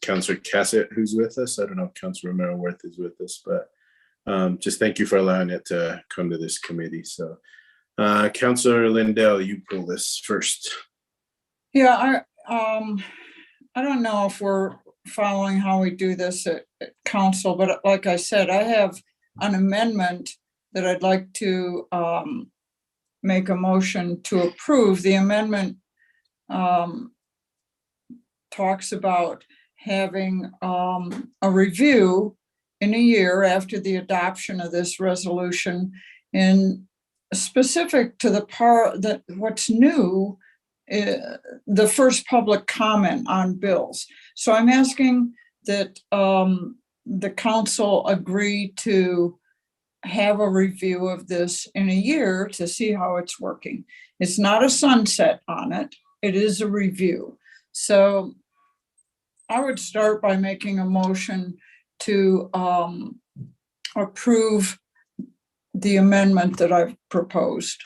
Councilor Cassett, who's with us. I don't know if Councilor Romero-Worth is with us, but just thank you for allowing it to come to this committee. So Councilor Lindell, you pull this first. Yeah, I don't know if we're following how we do this at council, but like I said, I have an amendment that I'd like to make a motion to approve. The amendment talks about having a review in a year after the adoption of this resolution, and specific to the part that what's new, the first public comment on bills. So I'm asking that the council agree to have a review of this in a year to see how it's working. It's not a sunset on it. It is a review. So I would start by making a motion to approve the amendment that I've proposed.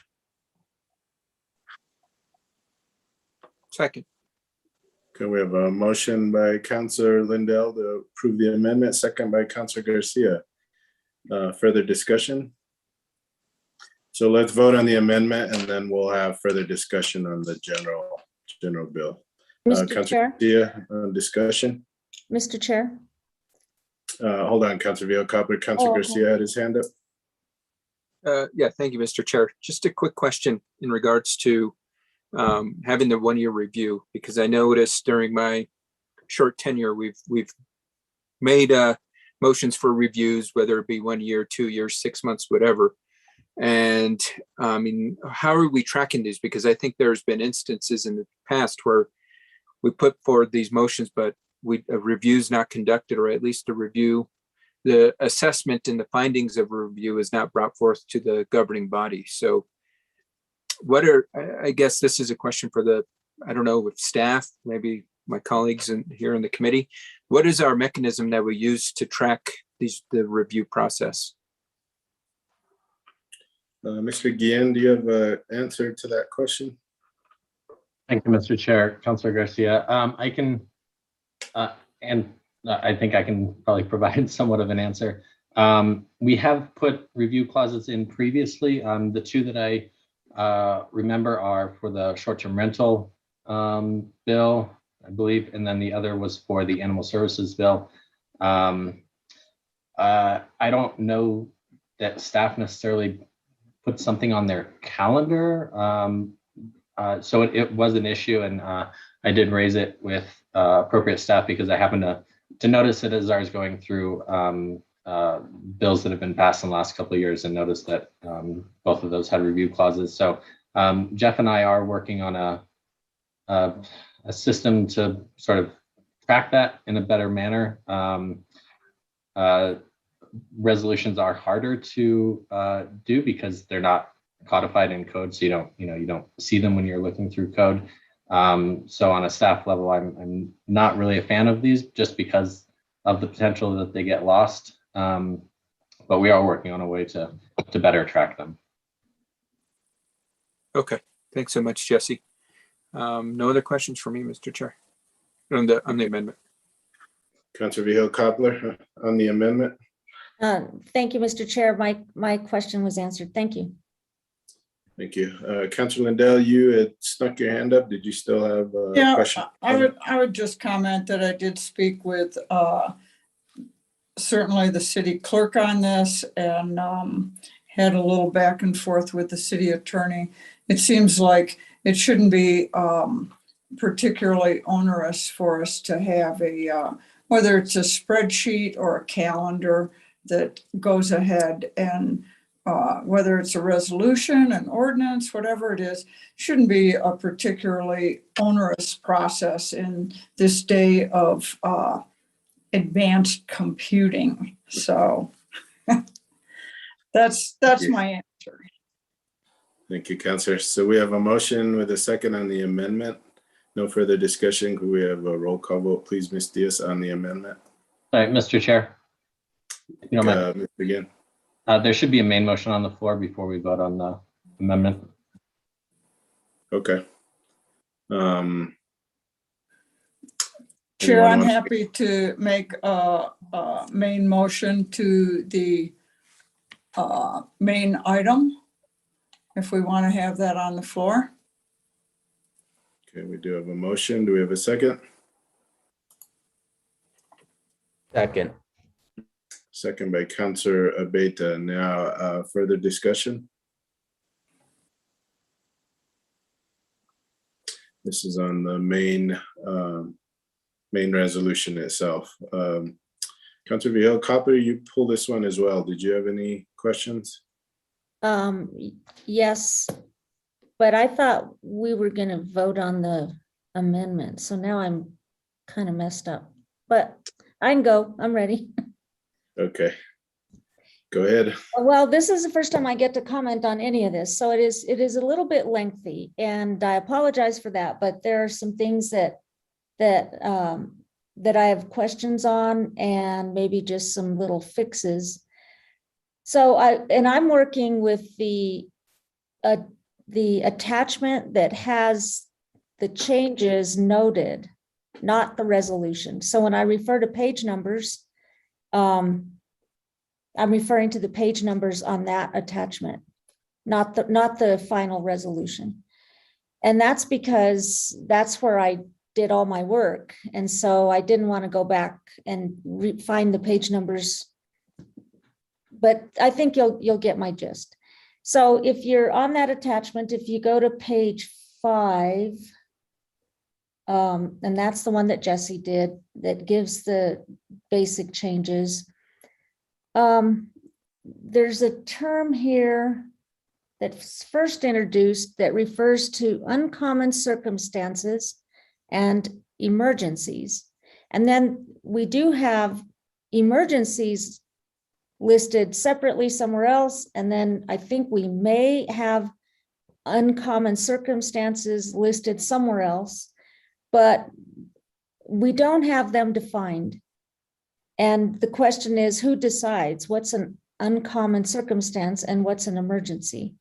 Second. Okay, we have a motion by Councilor Lindell to approve the amendment, second by Councilor Garcia. Further discussion? So let's vote on the amendment, and then we'll have further discussion on the general bill. Mr. Councilor Chair, Garcia, discussion. Mr. Chair. Hold on, Councilor Villa-Coppler. Councilor okay. Garcia had his hand up. Yeah, thank you, Mr. Chair. Just a quick question in regards to having the 1 year review, because I noticed during my short tenure, we've made motions for reviews, whether it be 1 year, 2 years, 6 months, whatever. And I mean, how are we tracking these? Because I think there's been instances in the past where we put forward these motions, but a review's not conducted, or at least a review, the assessment and the findings of a review is not brought forth to the governing body. So I guess this is a question for I don't know, with staff, maybe my colleagues here in the committee. What is our mechanism that we use to track the review process? Mr. Guillen, do you have an answer to that question? Thank you, Mr. Chair. Councilor Garcia. I can, and I think I can probably provide somewhat of an answer. We have put review clauses in previously. The two that I remember are for the short-term rental bill, I believe, and then the other was for the animal services bill. I don't know that staff necessarily put something on their calendar. So it was an issue, and I did raise it with appropriate staff because I happened to notice it as I was going through bills that have been passed in the last couple of years, and noticed that both of those had review clauses. So Jeff and I are working on a system to sort of track that in a better manner. Resolutions are harder to do because they're not codified in code, so you don't see them when you're looking through code. So on a staff level, I'm not really a fan of these just because of the potential that they get lost. But we are working on a way to better track them. Okay, thanks so much, Jesse. No other questions for me, Mr. Chair, on the amendment. Councilor Villa-Coppler on the amendment. Thank you, Mr. Chair. My question was answered. Thank you. Thank you. Councilor Lindell, you had stuck your hand up. Did you still have a question? I would just comment that I did speak with certainly the city clerk on this, and had a little back and forth with the city attorney. It seems like it shouldn't be particularly onerous for us to have a whether it's a spreadsheet or a calendar that goes ahead and whether it's a resolution, an ordinance, whatever it is, shouldn't be a particularly onerous process in this day of advanced computing. So that's my answer. Thank you, Counselor. So we have a motion with a second on the amendment. No further discussion. Could we have a roll call vote, please, Ms. Diaz, on the amendment? All right, Mr. Chair. You know, Mr. Again. there should be a main motion on the floor before we vote on the amendment. Okay. Chair, anyone I'm want- happy to make a main motion to the main item, if we want to have that on the floor. Okay, we do have a motion. Do we have a second? Second. Second by Counselor Abeta. Now, further discussion? This is on the main resolution itself. Counselor Vihil-Coppler, you pulled this one as well. Did you have any questions? Yes, but I thought we were gonna vote on the amendment, so now I'm kind of messed up. But I can go, I'm ready. Okay. Go ahead. Well, this is the first time I get to comment on any of this, so it is a little bit lengthy, and I apologize for that, but there are some things that I have questions on, and maybe just some little fixes. So I'm working with the attachment that has the changes noted, not the resolution. So when I refer to page numbers, I'm referring to the page numbers on that attachment, not the final resolution. And that's because that's where I did all my work. And so I didn't want to go back and find the page numbers. But I think you'll get my gist. So if you're on that attachment, if you go to page 5, and that's the one that Jesse did, that gives the basic changes. There's a term here that's first introduced that refers to uncommon circumstances and emergencies. And then we do have emergencies listed separately somewhere else. And then I think we may have uncommon circumstances listed somewhere else, but we don't have them defined. And the question is, who decides what's an uncommon circumstance and what's an emergency?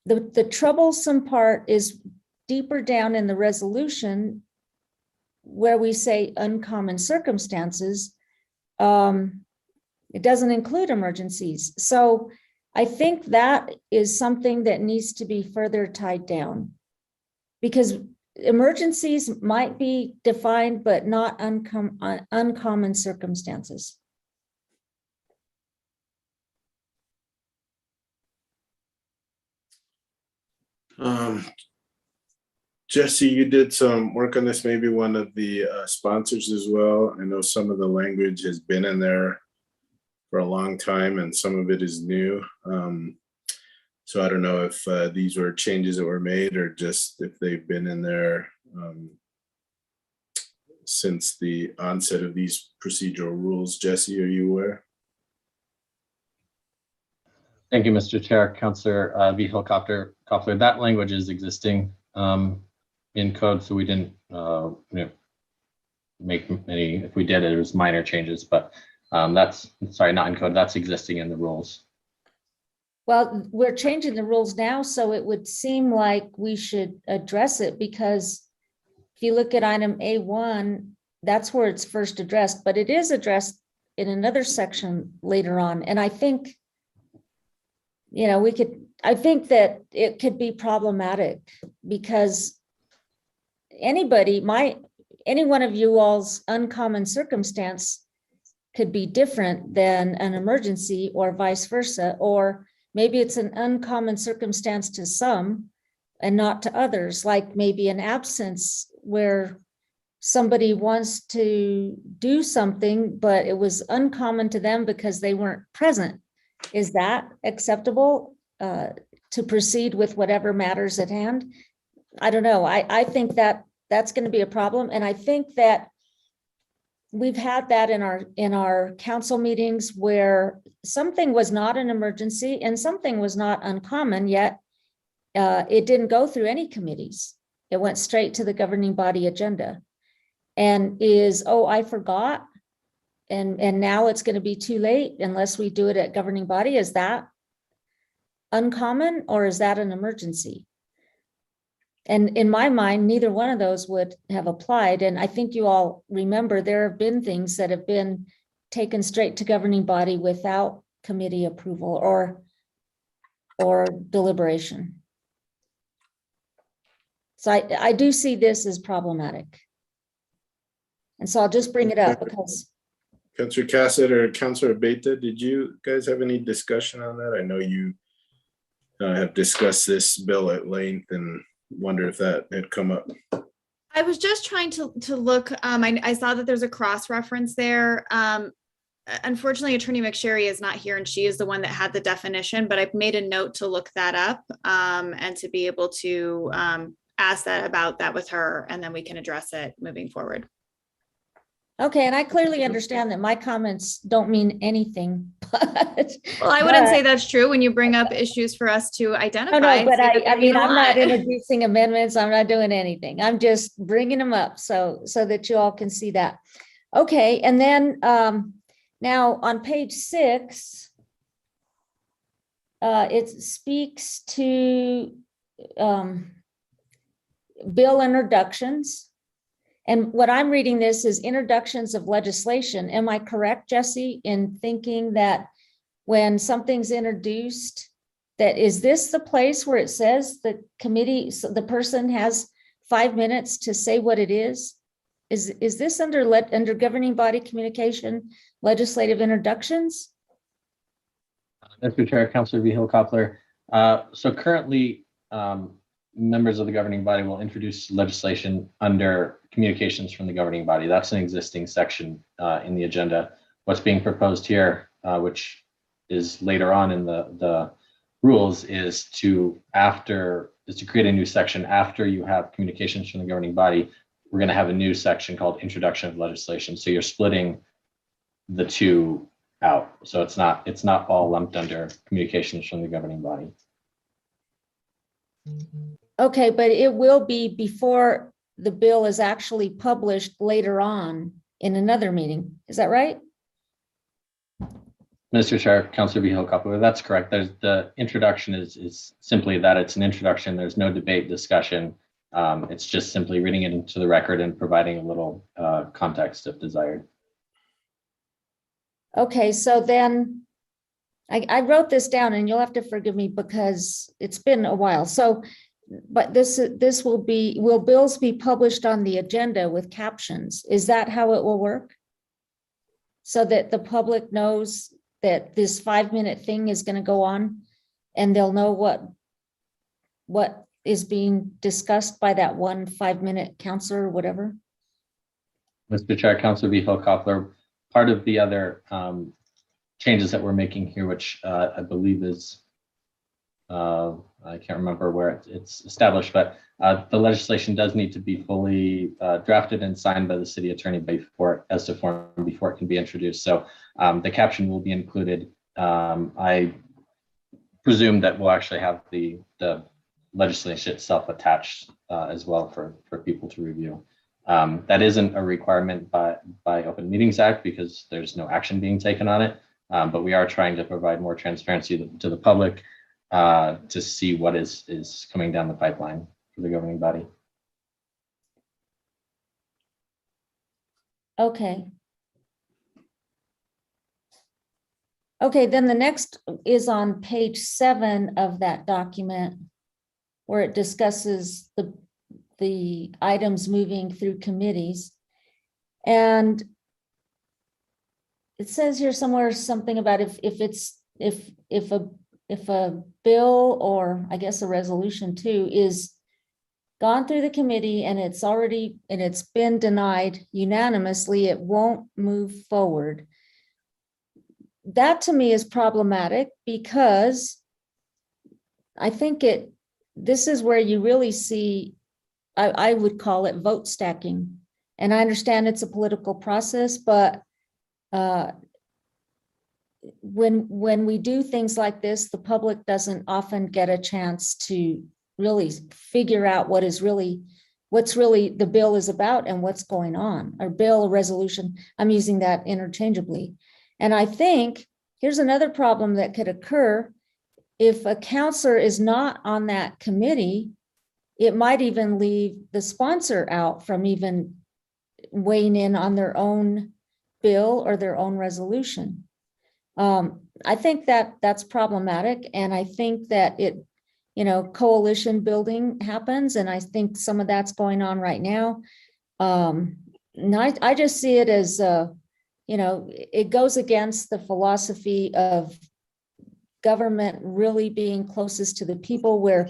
The troublesome part is deeper down in the resolution where we say uncommon circumstances. It doesn't include emergencies. So I think that is something that needs to be further tied down, because emergencies might be defined, but not uncommon circumstances. Jesse, you did some work on this, maybe one of the sponsors as well. I know some of the language has been in there for a long time and some of it is new. So I don't know if these were changes that were made or just if they've been in there since the onset of these procedural rules. Jesse, are you aware? Thank you, Mr. Chair. Councillor Vihil-Coppler. That language is existing in code, so we didn't make any. If we did, it was minor changes, but that's, sorry, not in code. That's existing in the rules. Well, we're changing the rules now, so it would seem like we should address it, because if you look at item A1, that's where it's first addressed, but it is addressed in another section later on. And I think, I think that it could be problematic, because any one of you all's uncommon circumstance could be different than an emergency, or vice versa, or maybe it's an uncommon circumstance to some and not to others, like maybe an absence where somebody wants to do something, but it was uncommon to them because they weren't present. Is that acceptable to proceed with whatever matters at hand? I don't know. I think that that's going to be a problem. And I think that we've had that in our council meetings where something was not an emergency and something was not uncommon, yet it didn't go through any committees. It went straight to the governing body agenda. And oh, I forgot. And now it's going to be too late unless we do it at governing body. Is that uncommon or is that an emergency? And in my mind, neither one of those would have applied. And I think you all remember there have been things that have been taken straight to governing body without committee approval or deliberation. So I do see this as problematic. And so I'll just bring it up because. Councilor Cassett or Councilor Beta, did you guys have any discussion on that? I know you have discussed this bill at length and wonder if that had come up. I was just trying to look. I saw that there's a cross-reference there. Unfortunately, Attorney McSherry is not here, and she is the one that had the definition. But I've made a note to look that up and to be able to ask about that with her, and then we can address it moving forward. Okay, and I clearly understand that my comments don't mean anything, but. Well, I wouldn't say that's true when you bring up issues for us to identify. No, but I mean, I'm not in. introducing amendments. I'm not doing anything. I'm just bringing them up so that you all can see that. Okay, and then now on page 6, it speaks to bill introductions. And what I'm reading this is introductions of legislation. Am I correct, Jesse, in thinking that when something's introduced, that is this the place where it says the committee, so the person has 5 minutes to say what it is? Is this under governing body communication, legislative introductions? Mr. Chair, Councilor Vihil-Coppler. So currently, members of the governing body will introduce legislation under communications from the governing body. That's an existing section in the agenda. What's being proposed here, which is later on in the rules, is to create a new section after you have communications from the governing body. We're going to have a new section called introduction of legislation. So you're splitting the two out. So it's not all lumped under communications from the governing body. Okay, but it will be before the bill is actually published later on in another meeting. Is that right? Mr. Chair, Councilor Vihil-Coppler, that's correct. The introduction is simply that it's an introduction. There's no debate, discussion. It's just simply reading it into the record and providing a little context if desired. Okay, so then I wrote this down and you'll have to forgive me because it's been a while. So, but will bills be published on the agenda with captions? Is that how it will work? So that the public knows that this 5-minute thing is going to go on and they'll know what is being discussed by that one 5-minute counselor or whatever? Mr. Chair, Councilor Vihil-Coppler, part of the other changes that we're making here, which I believe is, I can't remember where it's established, but the legislation does need to be fully drafted and signed by the city attorney before it can be introduced. So the caption will be included. I presume that we'll actually have the legislation itself attached as well for people to review. That isn't a requirement by Open Meetings Act because there's no action being taken on it, but we are trying to provide more transparency to the public to see what is coming down the pipeline for the governing body. Okay. Okay, then the next is on page 7 of that document where it discusses the items moving through committees. And it says here somewhere something about if a bill, or I guess a resolution too, is gone through the committee and it's been denied unanimously, it won't move forward. That to me is problematic because I think this is where you really see, I would call it vote stacking. And I understand it's a political process, but when we do things like this, the public doesn't often get a chance to really figure out what's really the bill is about and what's going on, or bill, resolution. I'm using that interchangeably. And I think here's another problem that could occur. If a counselor is not on that committee, it might even leave the sponsor out from even weighing in on their own bill or their own resolution. I think that's problematic. And I think that coalition building happens. And I think some of that's going on right now. And I just see it as, it goes against the philosophy of government really being closest to the people, where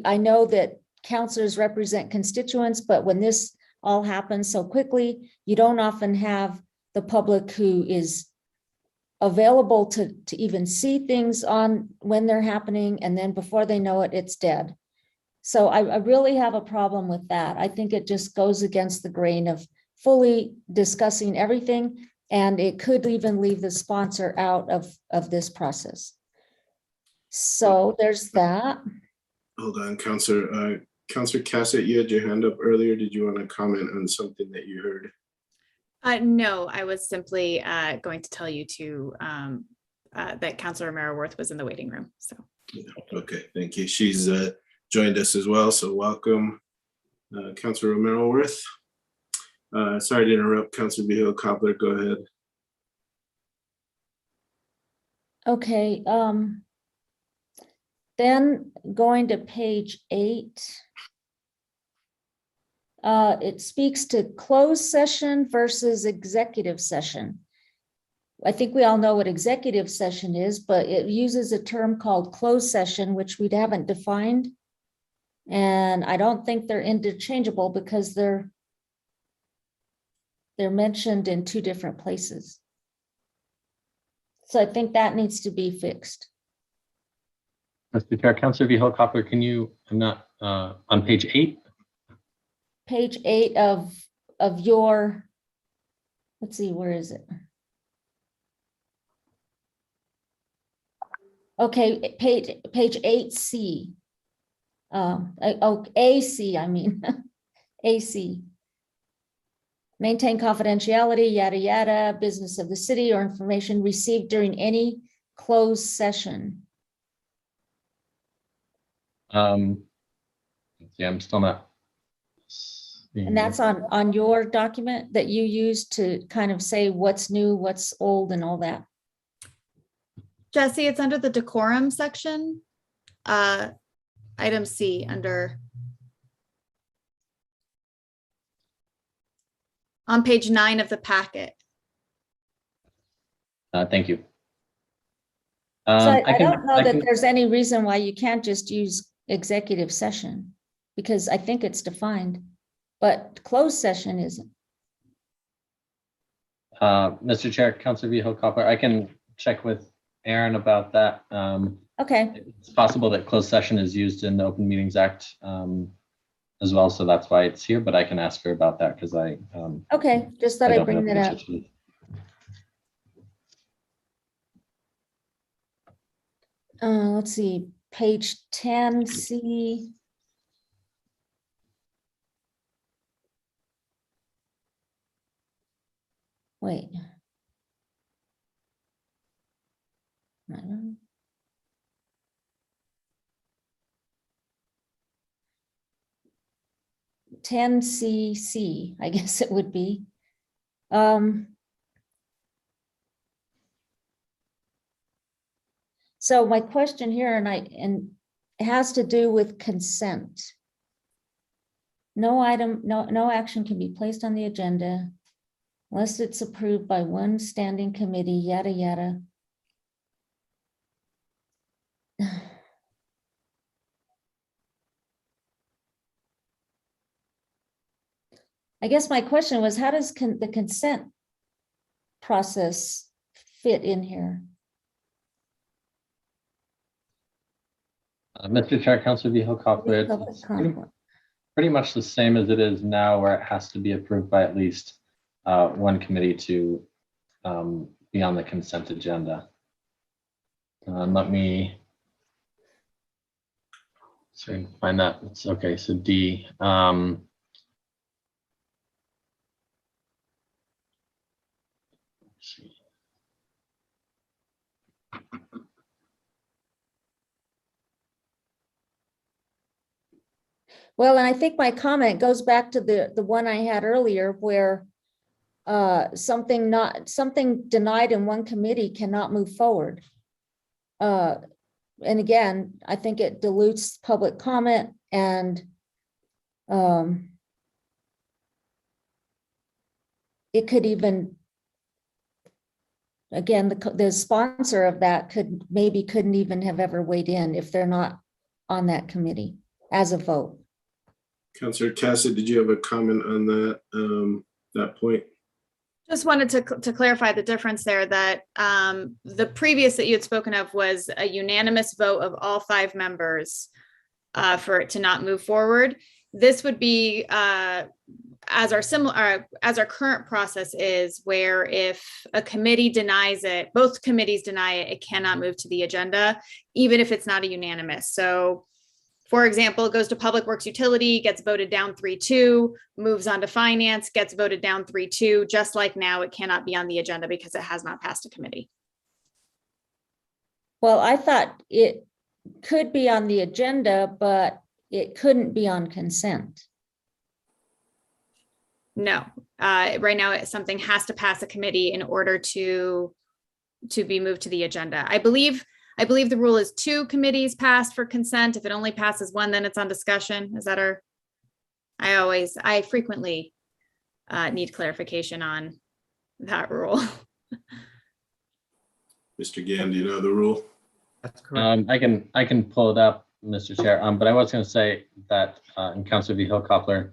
I know that counselors represent constituents, but when this all happens so quickly, you don't often have the public who is available to even see things on when they're happening, and then before they know it, it's dead. So I really have a problem with that. I think it just goes against the grain of fully discussing everything, and it could even leave the sponsor out of this process. So there's that. Hold on, Counselor Cassett, you had your hand up earlier. Did you want to comment on something that you heard? No, I was simply going to tell you that Councilor Romero-Worth was in the waiting room. So. Okay, thank you. She's joined us as well, so welcome, Councilor Romero-Worth. Sorry to interrupt, Councilor Vihil-Coppler, go ahead. Okay, then going to page 8. It speaks to closed session versus executive session. I think we all know what executive session is, but it uses a term called closed session, which we haven't defined. And I don't think they're interchangeable because they're mentioned in 2 different places. So I think that needs to be fixed. Mr. Chair, Councilor Vihil-Coppler, can you, I'm not on page 8? Page 8 of your, let's see, where is it? Okay, page 8C. AC, I mean, AC. Maintain confidentiality, yada, yada, business of the city or information received during any closed session. Yeah, I'm still not. And that's on your document that you use to kind of say what's new, what's old and all that. Jesse, it's under the decorum section. Item C under. On page 9 of the packet. Thank you. So I don't know that there's any reason why you can't just use executive session, because I think it's defined, but closed session isn't. Mr. Chair, Councilor Vihil-Coppler, I can check with Aaron about that. Okay. It's possible that closed session is used in the Open Meetings Act as well, so that's why it's here, but I can ask her about that because I okay, just thought I'd bring that up. Let's see, page 10C. Wait. I don't know. $10CC, I guess it would be. So my question here, and it has to do with consent. No action can be placed on the agenda unless it's approved by one standing committee, yada, yada. I guess my question was, how does the consent process fit in here? Mr. Chair, Councilor Vihel-Coppler, Public it's comment. pretty much the same as it is now, where it has to be approved by at least one committee to be on the consent agenda. Let me find that. It's okay. So D. Let's see. Well, and I think my comment goes back to the one I had earlier where something denied in one committee cannot move forward. And again, I think it dilutes public comment and it could even, again, the sponsor of that couldn't even have ever weighed in if they're not on that committee as a vote. Councillor Cassidy, did you have a comment on that, that point? Just wanted to clarify the difference there, that the previous that you had spoken of was a unanimous vote of all 5 members for it to not move forward. This would be as our current process is, where if a committee denies it, both committees deny it, it cannot move to the agenda, even if it's not a unanimous. So for example, it goes to Public Works Utility, gets voted down 3-2, moves on to Finance, gets voted down 3-2. Just like now, it cannot be on the agenda because it has not passed a committee. Well, I thought it could be on the agenda, but it couldn't be on consent. No, right now something has to pass a committee in order to be moved to the agenda. I believe the rule is 2 committees passed for consent. If it only passes 1, then it's on discussion. Is that I frequently need clarification on that rule. Mr. Gann, do you know the rule? That's correct. I can pull it up, Mr. Chair. But I was going to say that in Councilor Vihel-Coppler,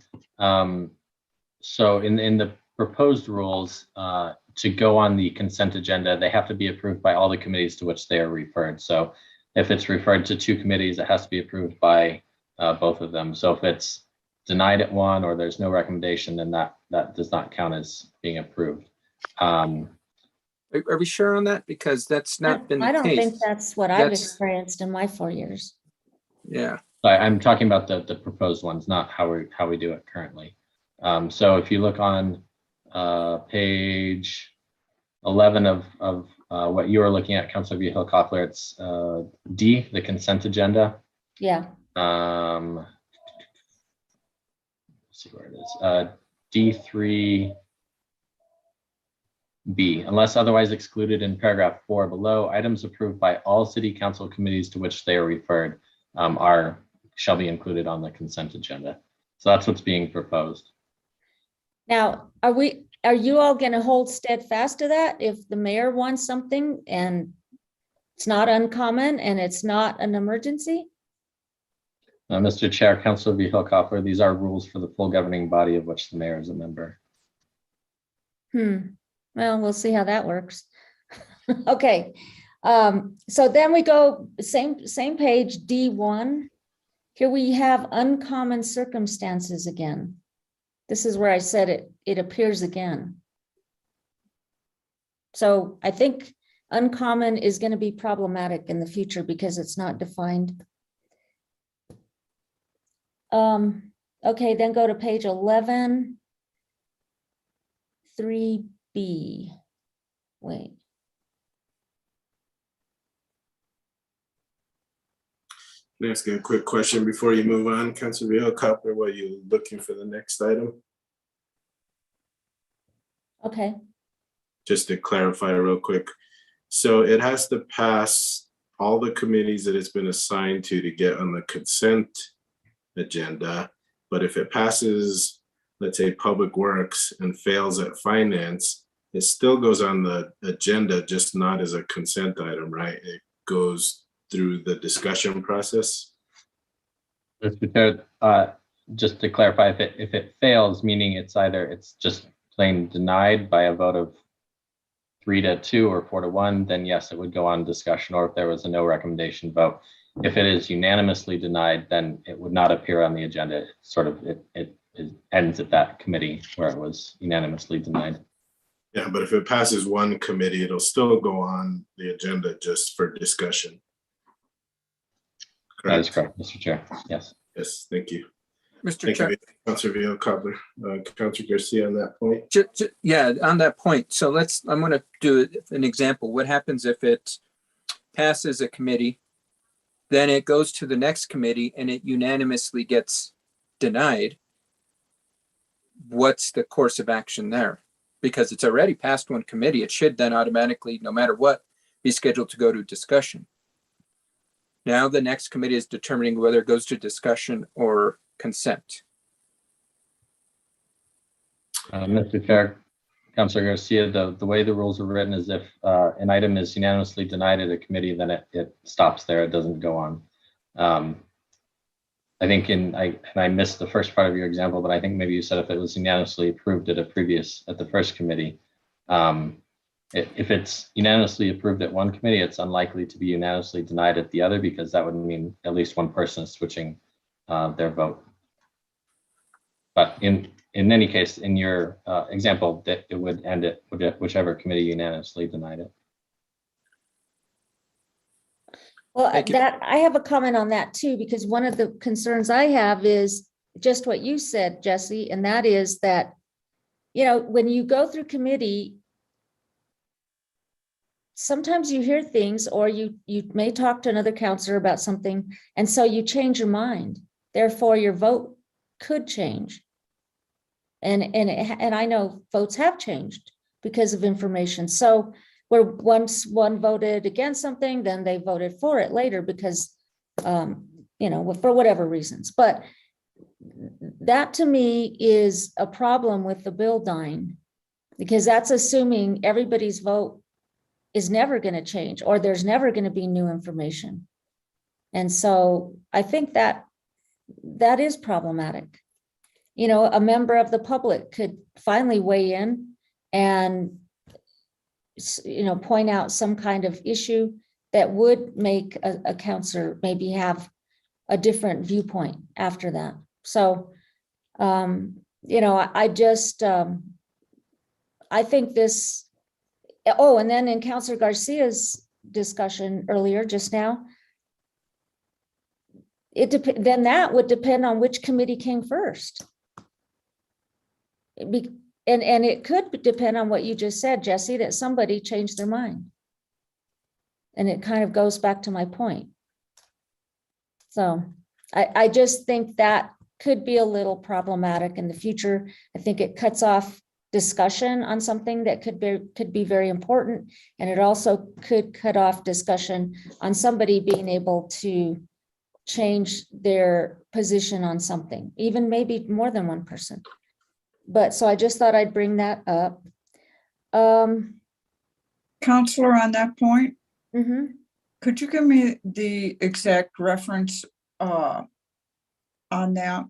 so in the proposed rules, to go on the consent agenda, they have to be approved by all the committees to which they are referred. So if it's referred to 2 committees, it has to be approved by both of them. So if it's denied at one or there's no recommendation, then that does not count as being approved. Are we sure on that? Because that's not been the case. I don't think that's what I've experienced in my 4 years. Yeah. I'm talking about the proposed ones, not how we do it currently. So if you look on page 11 of what you are looking at, Councilor Vihel-Coppler, it's D, the consent agenda. Yeah. Let's see where it is. D3B, unless otherwise excluded in paragraph 4 below, items approved by all city council committees to which they are referred shall be included on the consent agenda. So that's what's being proposed. Now, are you all going to hold steadfast to that if the mayor wants something and it's not uncommon and it's not an emergency? Mr. Chair, Councilor Vihel-Coppler, these are rules for the full governing body of which the mayor is a member. Well, we'll see how that works. Okay. So then we go same page, D1. Here we have uncommon circumstances again. This is where I said it appears again. So I think uncommon is going to be problematic in the future because it's not defined. Okay, then go to page 11, 3B. Wait. Can I ask you a quick question before you move on, Councilor Vihel-Coppler? What are you looking for the next item? Okay. Just to clarify real quick. So it has to pass all the committees that it's been assigned to get on the consent agenda. But if it passes, let's say, Public Works and fails at Finance, it still goes on the agenda, just not as a consent item, right? It goes through the discussion process. Mr. Chair, just to clarify, if it fails, meaning it's just plain denied by a vote of 3-2 or 4-1, then yes, it would go on discussion, or if there was a no recommendation vote. If it is unanimously denied, then it would not appear on the agenda. It ends at that committee where it was unanimously denied. Yeah, but if it passes one committee, it'll still go on the agenda just for discussion. That is correct, Mr. Chair. Yes. Yes, thank you. Mr. Chair. Councilor Villa-Cobbler, Councilor Garcia on that point. Yeah, on that point. So I'm going to do an example. What happens if it passes a committee, then it goes to the next committee and it unanimously gets denied? What's the course of action there? Because it's already passed one committee, it should then automatically, no matter what, be scheduled to go to discussion. Now the next committee is determining whether it goes to discussion or consent. Mr. Chair, Councilor Garcia, the way the rules are written is if an item is unanimously denied at a committee, then it stops there. It doesn't go on. I think I missed the first part of your example, but I think maybe you said if it was unanimously approved at the first committee. If it's unanimously approved at one committee, it's unlikely to be unanimously denied at the other, because that would mean at least one person is switching their vote. But in any case, in your example, that it would end at whichever committee unanimously denied it. Well, I have a comment on that too, because one of the concerns I have is just what you said, Jesse, and that is that, when you go through committee, sometimes you hear things, or you may talk to another counselor about something, and so you change your mind. Therefore, your vote could change. And I know votes have changed because of information. So where once one voted against something, then they voted for it later because, for whatever reasons. But that to me is a problem with the bill dying, because that's assuming everybody's vote is never going to change, or there's never going to be new information. And so I think that is problematic. A member of the public could finally weigh in and point out some kind of issue that would make a counselor maybe have a different viewpoint after that. So, I think this, and then in Councilor Garcia's discussion earlier just now, then that would depend on which committee came first. And it could depend on what you just said, Jesse, that somebody changed their mind. And it kind of goes back to my point. So I just think that could be a little problematic in the future. I think it cuts off discussion on something that could be very important. And it also could cut off discussion on somebody being able to change their position on something, even maybe more than one person. But so I just thought I'd bring that up. Counselor, on that point, Mm-hmm. could you give me the exact reference on that?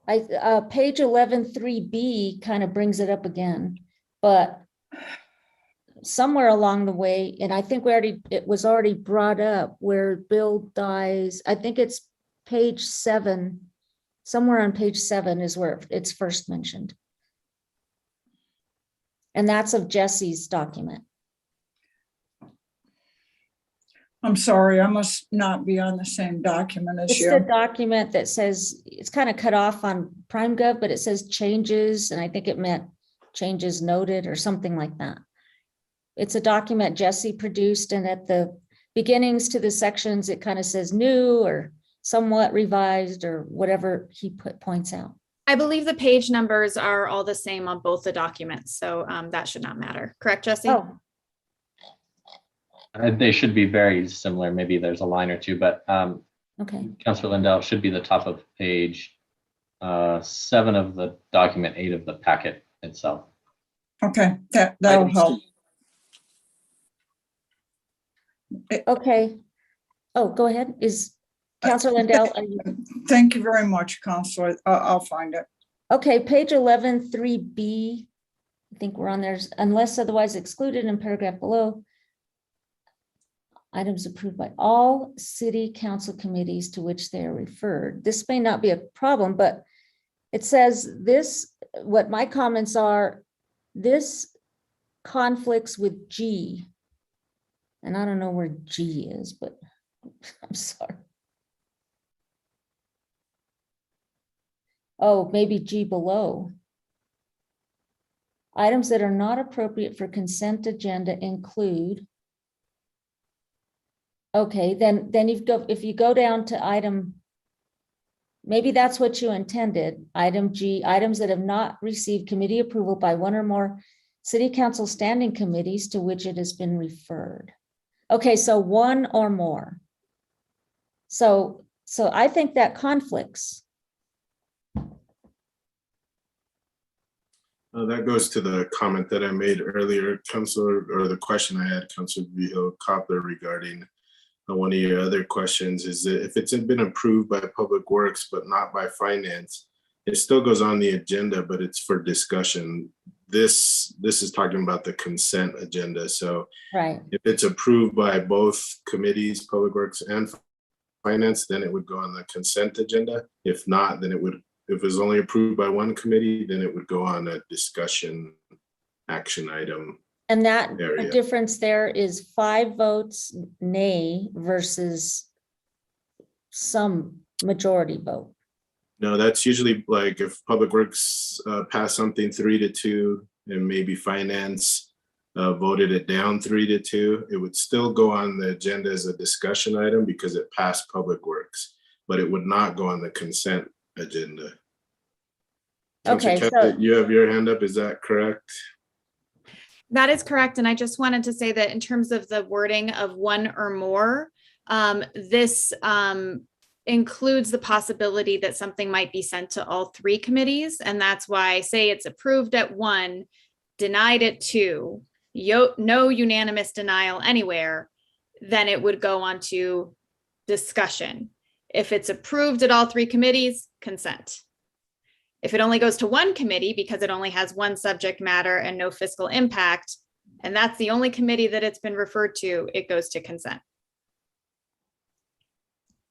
Page 11.3b kind of brings it up again, but somewhere along the way, and I think it was already brought up where Bill dies. I think it's page 7. Somewhere on page 7 is where it's first mentioned. And that's of Jesse's document. I'm sorry, I must not be on the same document as you. It's the document that says, it's kind of cut off on PrimeGov, but it says changes, and I think it meant changes noted or something like that. It's a document Jesse produced, and at the beginnings to the sections, it kind of says new or somewhat revised or whatever he points out. I believe the page numbers are all the same on both the documents, so that should not matter. Correct, Jesse? Oh. They should be very similar. Maybe there's a line or two, but okay. Councilor Lindell, should be the top of page 7 of the document, 8 of the packet itself. Okay, that'll help. Okay. Oh, go ahead. Counselor Lindell, are you? Thank you very much, Counselor. I'll find it. Okay, page 11, 3B. I think we're on there, unless otherwise excluded in paragraph below. Items approved by all city council committees to which they are referred. This may not be a problem, but it says this, what my comments are, this conflicts with G. And I don't know where G is, but I'm sorry. Oh, maybe G below. Items that are not appropriate for consent agenda include. Okay, then if you go down to item, maybe that's what you intended. Item G, items that have not received committee approval by one or more city council standing committees to which it has been referred. Okay, so one or more. So I think that conflicts. That goes to the comment that I made earlier, Councilor, or the question I had, Councilor Coppler, regarding one of your other questions, is that if it's been approved by Public Works but not by Finance, it still goes on the agenda, but it's for discussion. This is talking about the consent agenda. So right, if it's approved by both committees, Public Works and Finance, then it would go on the consent agenda. If not, then it would, if it was only approved by one committee, then it would go on a discussion action item. And that area. difference there is 5 votes nay versus some majority vote. No, that's usually like if Public Works passed something 3-2 and maybe Finance voted it down 3-2, it would still go on the agenda as a discussion item because it passed Public Works, but it would not go on the consent agenda. Okay, Councilor so Kepler, you have your hand up, is that correct? That is correct. And I just wanted to say that in terms of the wording of one or more, this includes the possibility that something might be sent to all 3 committees. And that's why I say it's approved at 1, denied at 2, no unanimous denial anywhere, then it would go on to discussion. If it's approved at all 3 committees, consent. If it only goes to 1 committee because it only has 1 subject matter and no fiscal impact, and that's the only committee that it's been referred to, it goes to consent.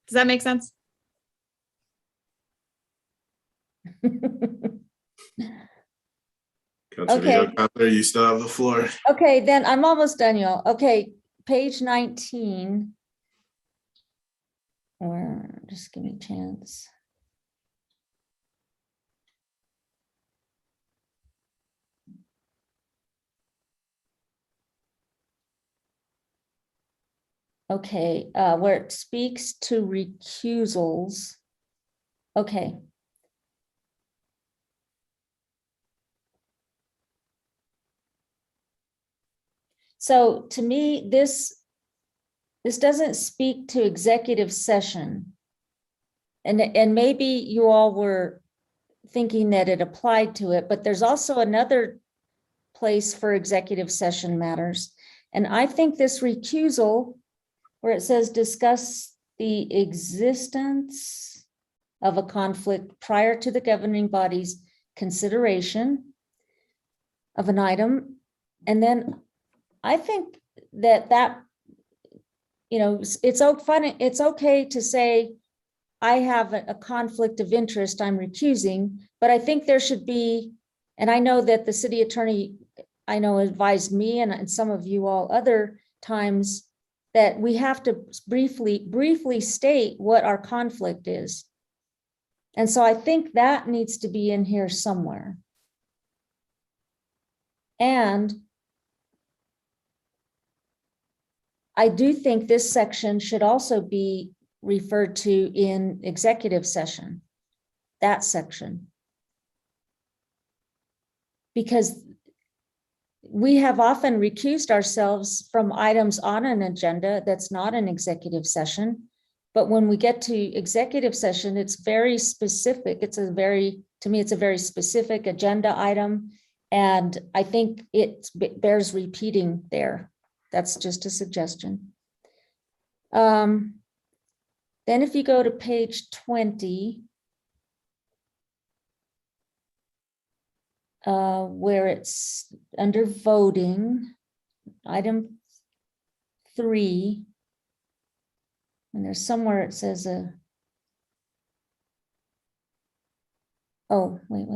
Does that make sense? Councilor Kepler, you still have the floor. okay, then I'm almost done, y'all. Okay, page 19. Or just give me a chance. Okay, where it speaks to recusals. Okay. So to me, this doesn't speak to executive session. And maybe you all were thinking that it applied to it, but there's also another place for executive session matters. And I think this recusal, where it says discuss the existence of a conflict prior to the governing body's consideration of an item. And then I think that you know, it's okay to say, I have a conflict of interest, I'm recusing, but I think there should be, and I know that the city attorney, I know advised me and some of you all other times, that we have to briefly state what our conflict is. And so I think that needs to be in here somewhere. And I do think this section should also be referred to in executive session, that section. Because we have often recused ourselves from items on an agenda that's not an executive session. But when we get to executive session, it's very specific. To me, it's a very specific agenda item. And I think it bears repeating there. That's just a suggestion. Then if you go to page 20, where it's under voting, item 3, and there's somewhere it says oh, wait.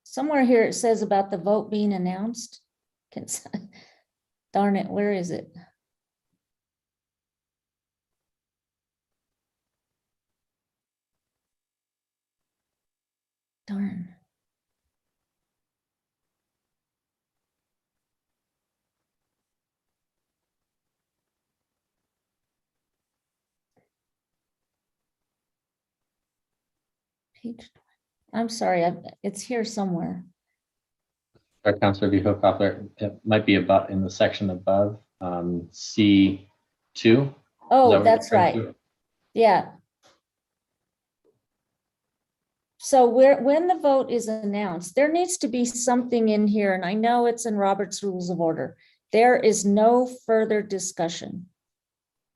Somewhere here it says about the vote being announced. Darn it, where is it? Darn. Page 20. I'm sorry, it's here somewhere. Councilor Viejo-Koppler, it might be about in the section above, C2. Oh, that's right. Yeah. So when the vote is announced, there needs to be something in here, and I know it's in Robert's Rules of Order. There is no further discussion.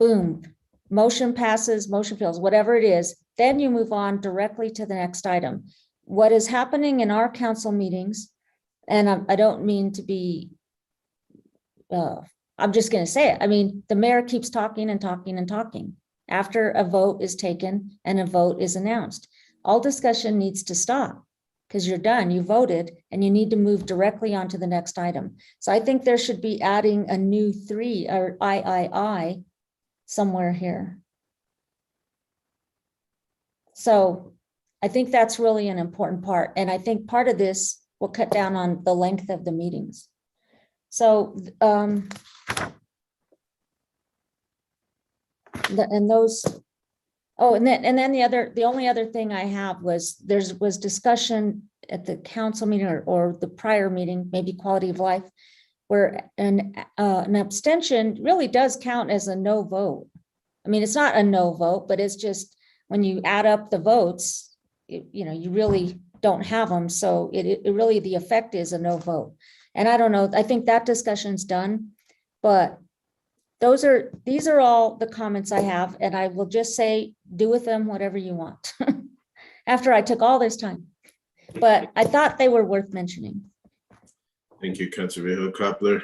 Boom, motion passes, motion fails, whatever it is, then you move on directly to the next item. What is happening in our council meetings, and I don't mean to be, I'm just going to say it. I mean, the mayor keeps talking and talking and talking after a vote is taken and a vote is announced. All discussion needs to stop because you're done, you voted, and you need to move directly on to the next item. So I think there should be adding a new 3 or III somewhere here. So I think that's really an important part. And I think part of this will cut down on the length of the meetings. So, and those, oh, and then the only other thing I have was was discussion at the council meeting or the prior meeting, maybe quality of life, where an abstention really does count as a no vote. I mean, it's not a no vote, but it's just when you add up the votes, you really don't have them. So it really, the effect is a no vote. And I don't know, I think that discussion's done, but these are all the comments I have, and I will just say, do with them whatever you want. After I took all this time, but I thought they were worth mentioning. Thank you, Councilor Viejo-Koppler.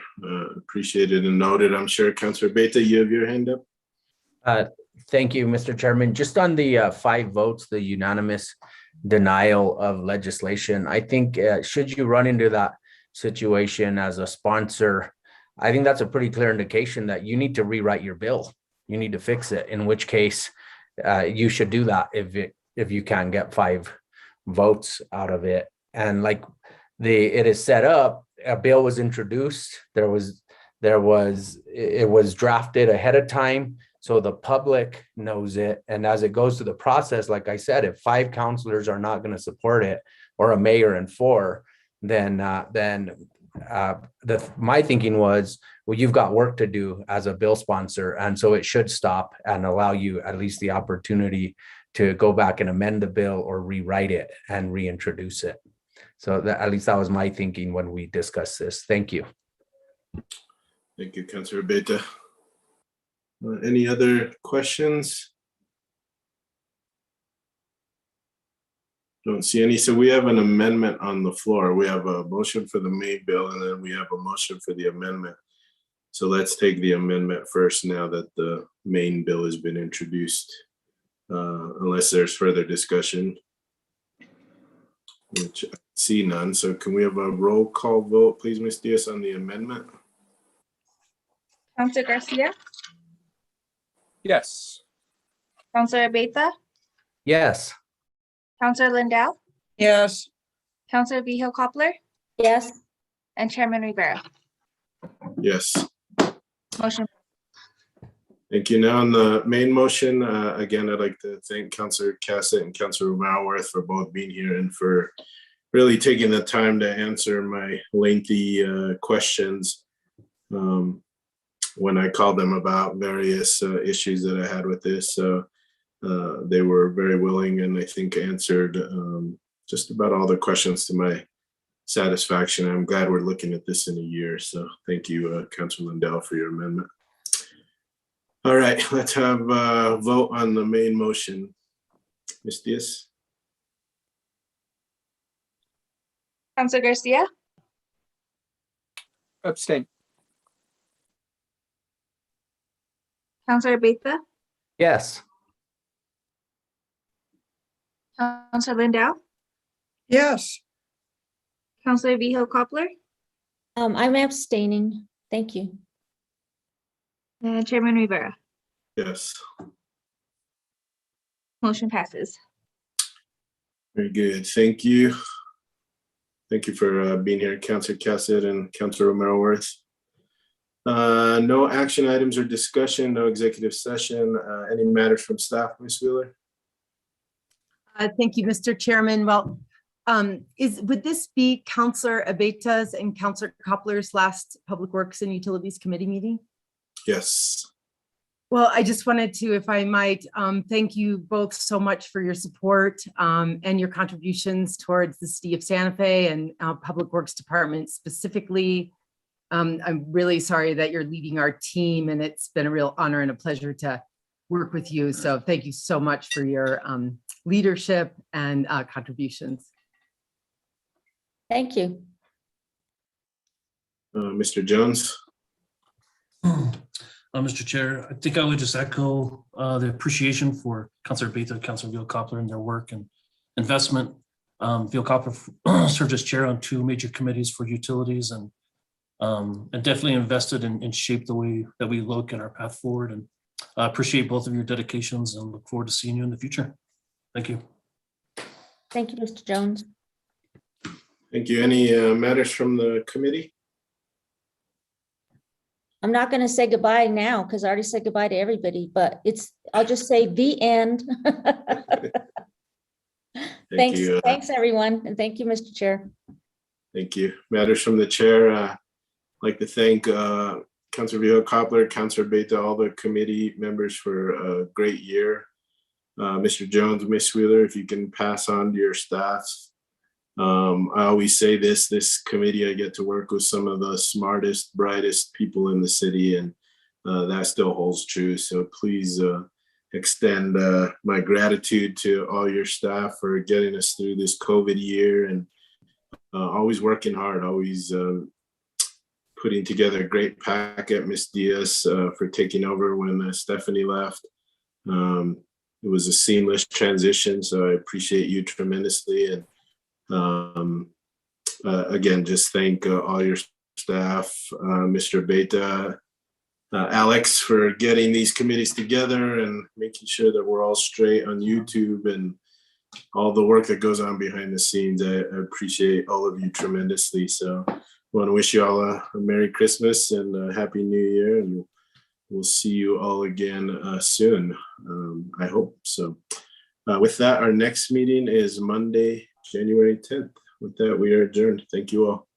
Appreciated and noted. I'm sure Councilor Beta, you have your hand up. Thank you, Mr. Chairman. Just on the 5 votes, the unanimous denial of legislation, I think should you run into that situation as a sponsor, I think that's a pretty clear indication that you need to rewrite your bill. You need to fix it, in which case you should do that if you can get 5 votes out of it. And like it is set up, a bill was introduced, it was drafted ahead of time, so the public knows it. And as it goes through the process, like I said, if 5 councilors are not going to support it, or a mayor and 4, then my thinking was, well, you've got work to do as a bill sponsor, and so it should stop and allow you at least the opportunity to go back and amend the bill or rewrite it and reintroduce it. So at least that was my thinking when we discussed this. Thank you. Thank you, Councilor Beta. Any other questions? Don't see any. So we have an amendment on the floor. We have a motion for the main bill, and then we have a motion for the amendment. So let's take the amendment first now that the main bill has been introduced, unless there's further discussion, which I see none. So can we have a roll call vote, please, Ms. Diaz, on the amendment? Councilor Garcia, Yes. Councilor Beta, Yes. Councilor Lindell, Yes. Councilor Viejo-Koppler, Yes. and Chairman Rivera. Yes. Motion. Thank you. Now on the main motion, again, I'd like to thank Councilor Cassett and Councilor Malworth for both being here and for really taking the time to answer my lengthy questions when I called them about various issues that I had with this. So they were very willing, and I think answered just about all the questions to my satisfaction. I'm glad we're looking at this in a year. So thank you, Councilor Lindell, for your amendment. All right, let's have a vote on the main motion. Ms. Diaz? Counselor Garcia, Abstain. Counselor Beta, Yes. Counselor Lindell, Yes, Counselor Vihil Coppler, I'm abstaining. Thank you. and Chairman Rivera. Yes. Motion passes. Very good. Thank you. Thank you for being here, Councilor Cassett and Councilor Romero-Worth. No action items or discussion, no executive session. Any matters from staff, Ms. Wheeler? Thank you, Mr. Chairman. Well, would this be Counselor Abeta's and Counselor Coppler's last Public Works and Utilities Committee meeting? Yes. Well, I just wanted to, if I might, thank you both so much for your support and your contributions towards the City of Santa Fe and Public Works Department specifically. I'm really sorry that you're leaving our team, and it's been a real honor and a pleasure to work with you. So thank you so much for your leadership and contributions. Thank you. Mr. Jones? Mr. Chair, I think I would just echo the appreciation for Councilor Beta and Councilor Vihil Coppler and their work and investment. Vihil Coppler served as chair on 2 major committees for utilities and definitely invested and shaped the way that we look at our path forward. And I appreciate both of your dedications and look forward to seeing you in the future. Thank you. Thank you, Mr. Jones. Thank you. Any matters from the committee? I'm not going to say goodbye now because I already said goodbye to everybody, but I'll just say the end. Thanks, you. thanks everyone. And thank you, Mr. Chair. Thank you. Matters from the chair. I'd like to thank Councilor Vihil Coppler, Councilor Beta, all the committee members for a great year. Mr. Jones, Ms. Wheeler, if you can pass on to your staff. I always say this committee, I get to work with some of the smartest, brightest people in the city, and that still holds true. So please extend my gratitude to all your staff for getting us through this COVID year and always working hard, always putting together a great packet. Ms. Diaz for taking over when Stephanie left. It was a seamless transition, so I appreciate you tremendously. And again, just thank all your staff, Mr. Beta, Alex, for getting these committees together and making sure that we're all straight on YouTube and all the work that goes on behind the scenes. I appreciate all of you tremendously. So I want to wish you all a Merry Christmas and a Happy New Year, and we'll see you all again soon. I hope so. With that, our next meeting is Monday, January 10th. With that, we are adjourned. Thank you all.